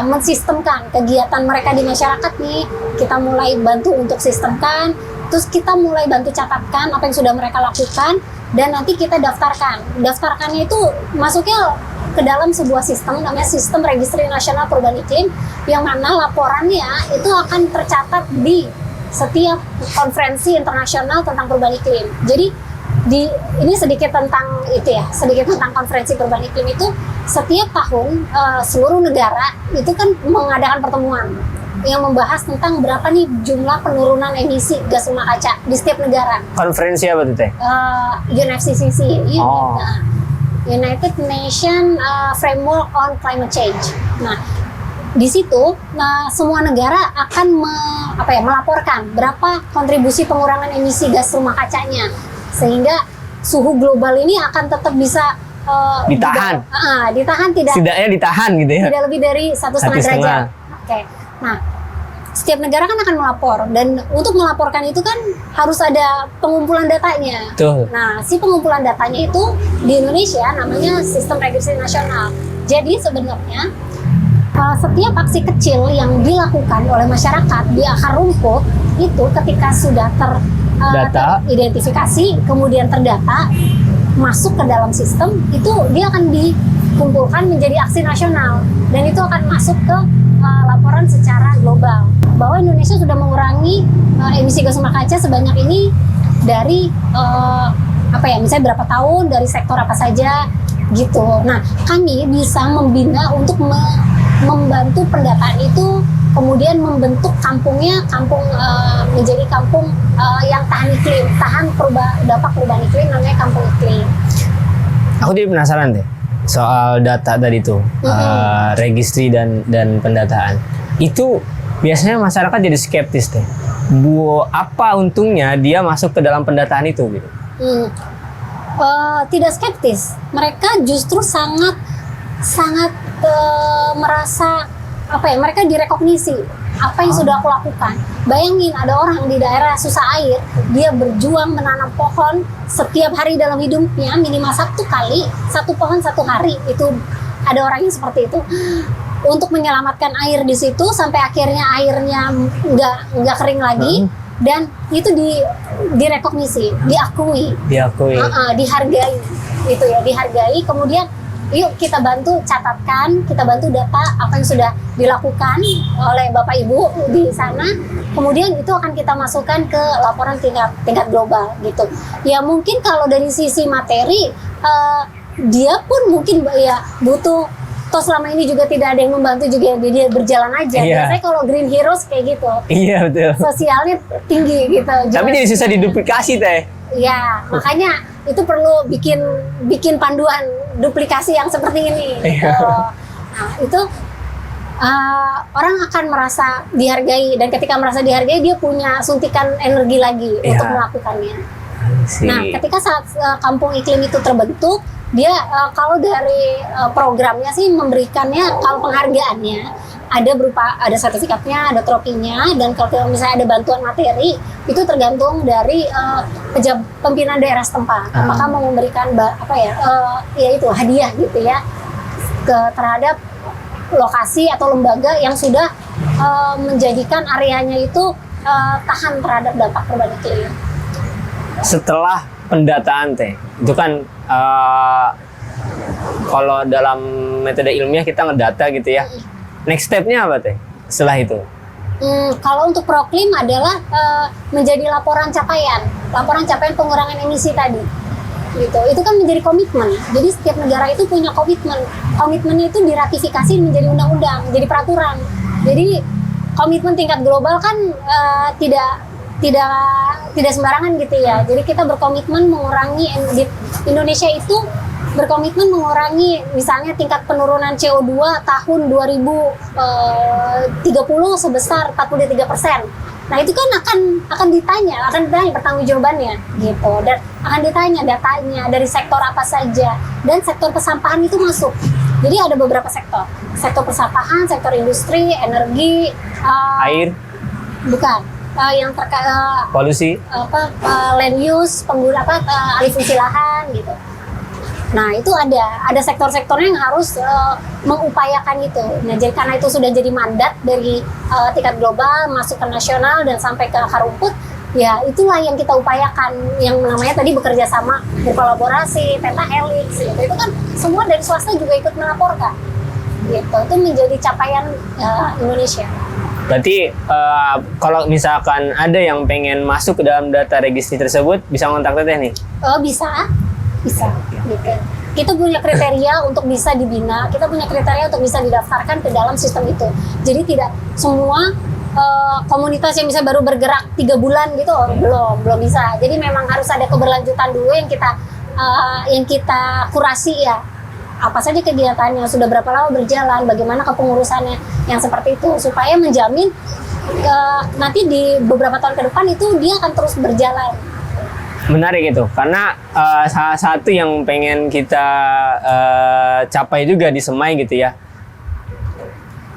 mensistemkan kegiatan mereka di masyarakat nih. Kita mulai bantu untuk sistemkan, terus kita mulai bantu catatkan apa yang sudah mereka lakukan, dan nanti kita daftarkan. Daftarkannya itu masuknya ke dalam sebuah sistem namanya Sistem Registri Nasional Perubahan Iklim, yang mana laporannya itu akan tercatat di setiap konferensi internasional tentang perubahan iklim. Jadi ini sedikit tentang sedikit tentang konferensi perubahan iklim itu setiap tahun seluruh negara itu kan mengadakan pertemuan yang membahas tentang berapa nih jumlah penurunan emisi gas rumah kaca di setiap negara. Konferensi apa tuh Teh? UNFCCC, United Nations Framework on Climate Change. Nah, di situ semua negara akan melaporkan berapa kontribusi pengurangan emisi gas rumah kacanya, sehingga suhu global ini akan tetap bisa ditahan. Setidaknya ditahan gitu ya. Tidak lebih dari 1,5 derajat. Oke. Nah, setiap negara kan akan melapor, dan untuk melaporkan itu kan harus ada pengumpulan datanya. Betul. Nah, si pengumpulan datanya itu di Indonesia namanya Sistem Registri Nasional. Jadi sebenarnya setiap aksi kecil yang dilakukan oleh masyarakat di akar rumput itu ketika sudah teridentifikasi, kemudian terdata, masuk ke dalam sistem, itu dia akan dikumpulkan menjadi aksi nasional, dan itu akan masuk ke laporan secara global bahwa Indonesia sudah mengurangi emisi gas rumah kaca sebanyak ini dari misalnya berapa tahun, dari sektor apa saja gitu. Nah, kami bisa membina untuk membantu pendataan itu, kemudian membentuk kampungnya, menjadi kampung yang tahan iklim, dampak perubahan iklim, namanya kampung iklim. Aku jadi penasaran deh soal data tadi tuh, registri dan pendataan. Itu biasanya masyarakat jadi skeptis deh. Apa untungnya dia masuk ke dalam pendataan itu gitu? Tidak skeptis, mereka justru sangat merasa mereka direkognisi apa yang sudah aku lakukan. Bayangin ada orang di daerah susah air, dia berjuang menanam pohon setiap hari dalam hidupnya minimal 1 kali, 1 pohon 1 hari. Itu ada orang yang seperti itu untuk menyelamatkan air di situ sampai akhirnya airnya nggak kering lagi, dan itu direkognisi, diakui, dihargai, itu ya, dihargai. Kemudian yuk kita bantu catatkan, kita bantu data apa yang sudah dilakukan oleh Bapak Ibu di sana. Kemudian itu akan kita masukkan ke laporan tingkat global gitu. Ya mungkin kalau dari sisi materi dia pun mungkin ya butuh, toh selama ini juga tidak ada yang membantu juga, dia berjalan aja. Iya. Biasanya kalau Green Heroes kayak gitu. Iya betul. Sosialnya tinggi gitu. Tapi jadi susah diduplikasi Teh. Ya, makanya itu perlu bikin panduan duplikasi yang seperti ini. Iya. Nah, itu orang akan merasa dihargai, dan ketika merasa dihargai dia punya suntikan energi lagi untuk melakukannya. Nah, ketika saat kampung iklim itu terbentuk, dia kalau dari programnya sih memberikannya, kalau penghargaannya ada sertifikatnya, ada trofinya, dan kalau misalnya ada bantuan materi itu tergantung dari pimpinan daerah setempat. Apakah mau memberikan hadiah gitu ya terhadap lokasi atau lembaga yang sudah menjadikan areanya itu tahan terhadap dampak perubahan iklim. Setelah pendataan teh, itu kan kalau dalam metode ilmiah kita ngedata gitu ya. Next stepnya apa teh setelah itu? Kalau untuk Proklim adalah menjadi laporan capaian pengurangan emisi tadi. Gitu. Itu kan menjadi komitmen. Jadi setiap negara itu punya komitmen. Komitmennya itu diratifikasi menjadi undang-undang, menjadi peraturan. Jadi komitmen tingkat global kan tidak sembarangan gitu ya. Jadi kita berkomitmen mengurangi Indonesia itu berkomitmen mengurangi misalnya tingkat penurunan CO2 tahun 2030 sebesar 43%. Nah itu kan akan ditanya pertanggungjawabannya gitu, dan akan ditanya datanya dari sektor apa saja, dan sektor pesampahan itu masuk. Jadi ada beberapa sektor pesampahan, sektor industri, energi, Air, bukan yang terkait polusi, land use, alih fungsi lahan gitu. Nah itu ada sektor-sektornya yang harus mengupayakan itu. Nah jadi karena itu sudah jadi mandat dari tingkat global masuk ke nasional dan sampai ke akar rumput, ya itulah yang kita upayakan, yang namanya tadi bekerja sama, berkolaborasi, pentahelix gitu. Itu kan semua dari swasta juga ikut melaporkan gitu. Itu menjadi capaian Indonesia. berarti kalau misalkan ada yang pengen masuk ke dalam data registry tersebut bisa ngontak teteh nih? Bisa gitu. Kita punya kriteria untuk bisa dibina, kita punya kriteria untuk bisa didaftarkan ke dalam sistem itu. Jadi tidak semua komunitas yang bisa baru bergerak 3 bulan gitu belum bisa. Jadi memang harus ada keberlanjutan dulu yang kita kurasi ya. Apa saja kegiatannya, sudah berapa lama berjalan, bagaimana kepengurusannya, yang seperti itu, supaya menjamin nanti di beberapa tahun ke depan itu dia akan terus berjalan. Menarik itu, karena salah satu yang pengen kita capai juga di Semai gitu ya.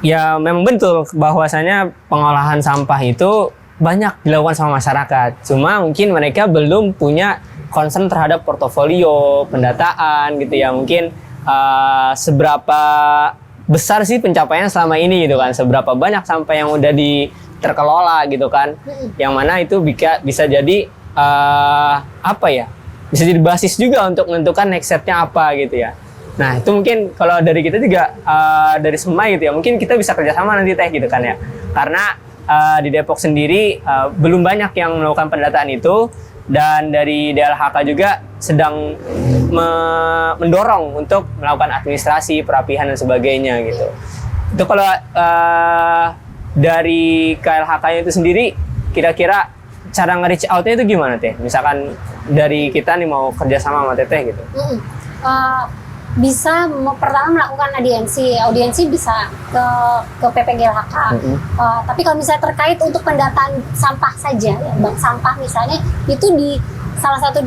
Ya memang betul bahwasanya pengolahan sampah itu banyak dilakukan sama masyarakat. Cuma mungkin mereka belum punya concern terhadap portofolio, pendataan gitu ya. Mungkin seberapa besar sih pencapaian selama ini gitu kan. Seberapa banyak sampah yang udah terkelola gitu kan. Yang mana itu bisa jadi bisa jadi basis juga untuk menentukan next step-nya apa gitu ya. Nah itu mungkin kalau dari kita juga dari Semai gitu ya, mungkin kita bisa kerjasama nanti teh gitu kan ya, karena di Depok sendiri belum banyak yang melakukan pendataan itu, dan dari DLHK juga sedang mendorong untuk melakukan administrasi, perapihan dan sebagainya gitu. Itu kalau dari KLHK-nya itu sendiri, kira-kira cara nge-reach out-nya itu gimana teh? Misalkan dari kita nih mau kerjasama sama teteh gitu. Bisa pertama melakukan audiensi bisa ke PPGLHK. Tapi kalau misalnya terkait untuk pendataan sampah saja, ya, bank sampah misalnya, itu di salah satu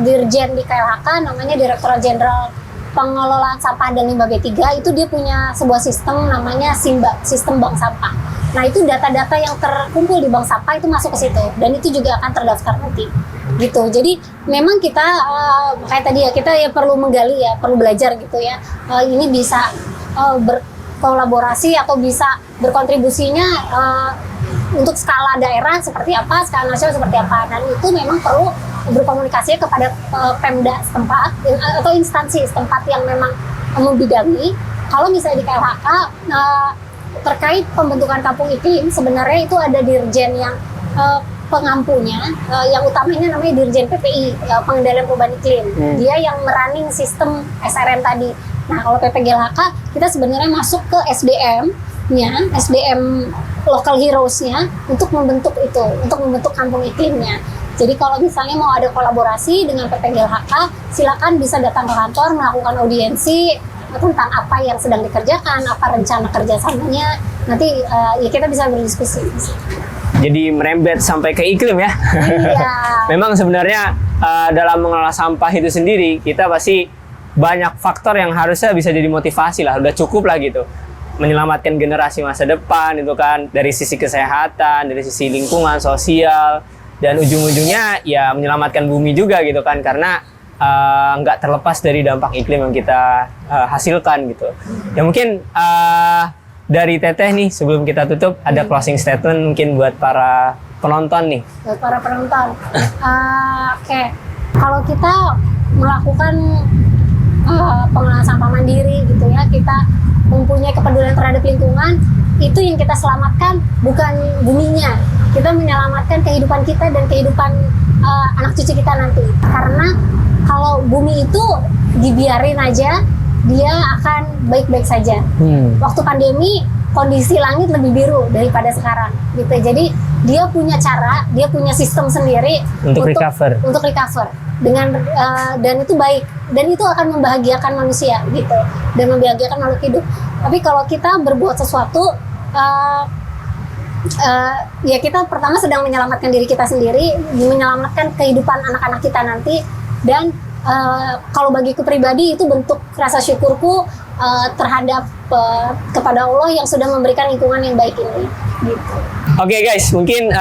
dirjen di KLHK namanya Direktorat Jenderal Pengelolaan Sampah dan Limbah B3, itu dia punya sebuah sistem namanya SIMBA, sistem bank sampah. Nah itu data-data yang terkumpul di bank sampah itu masuk ke situ, dan itu juga akan terdaftar nanti gitu. Jadi memang kita kayak tadi ya, kita ya perlu menggali ya, perlu belajar gitu ya, ini bisa berkolaborasi atau bisa berkontribusinya untuk skala daerah seperti apa, skala nasional seperti apa, dan itu memang perlu berkomunikasi kepada Pemda setempat atau instansi setempat yang memang membidangi. Kalau misalnya di KLHK terkait pembentukan kampung iklim, sebenarnya itu ada dirjen yang pengampunya, yang utamanya namanya Dirjen PPI, Pengendalian Perubahan Iklim. Dia yang merunning sistem SRM tadi. Nah kalau PPGLHK kita sebenarnya masuk ke SDM-nya, SDM local heroes-nya untuk membentuk itu, untuk membentuk kampung iklimnya. Jadi kalau misalnya mau ada kolaborasi dengan PPGLHK, silakan bisa datang ke kantor, melakukan audiensi tentang apa yang sedang dikerjakan, apa rencana kerjasamanya. Nanti ya kita bisa berdiskusi. Jadi merembet sampai ke iklim ya. Iya. Memang sebenarnya dalam mengelola sampah itu sendiri, kita pasti banyak faktor yang harusnya bisa jadi motivasi lah. Udah cukup lah gitu. Menyelamatkan generasi masa depan itu kan, dari sisi kesehatan, dari sisi lingkungan, sosial, dan ujung-ujungnya ya menyelamatkan bumi juga gitu kan, karena nggak terlepas dari dampak iklim yang kita hasilkan gitu. Ya mungkin dari Teteh nih, sebelum kita tutup, ada closing statement mungkin buat para penonton nih. Buat para penonton. Oke, kalau kita melakukan pengelolaan sampah mandiri gitu ya, kita mempunyai kepedulian terhadap lingkungan, itu yang kita selamatkan bukan buminya, kita menyelamatkan kehidupan kita dan kehidupan anak cucu kita nanti. Karena kalau bumi itu dibiarin aja, dia akan baik-baik saja. Waktu pandemi, kondisi langit lebih biru daripada sekarang gitu. Jadi dia punya cara, dia punya sistem sendiri Untuk recover dengan dan itu baik, dan itu akan membahagiakan manusia gitu, dan membahagiakan makhluk hidup. Tapi kalau kita berbuat sesuatu, ya kita pertama sedang menyelamatkan diri kita sendiri, menyelamatkan kehidupan anak-anak kita nanti. Dan kalau bagiku pribadi, itu bentuk rasa syukurku terhadap kepada Allah yang sudah memberikan lingkungan yang baik ini gitu. Oke guys, mungkin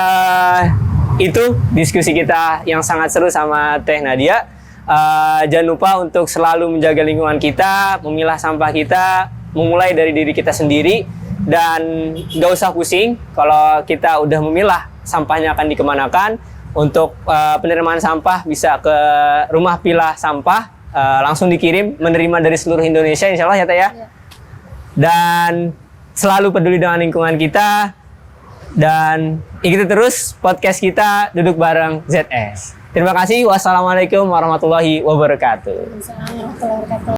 itu diskusi kita yang sangat seru sama Teh Nadia. Jangan lupa untuk selalu menjaga lingkungan kita, memilah sampah kita, memulai dari diri kita sendiri, dan gak usah pusing kalau kita udah memilah, sampahnya akan dikemanakan. Untuk penerimaan sampah bisa ke rumah pilah sampah, langsung dikirim, menerima dari seluruh Indonesia insya Allah ya Teh ya. Dan selalu peduli dengan lingkungan kita, dan ikuti terus podcast kita Duduk Bareng ZS. Terima kasih. Wassalamualaikum warahmatullahi wabarakatuh. Assalamualaikum warahmatullahi wabarakatuh.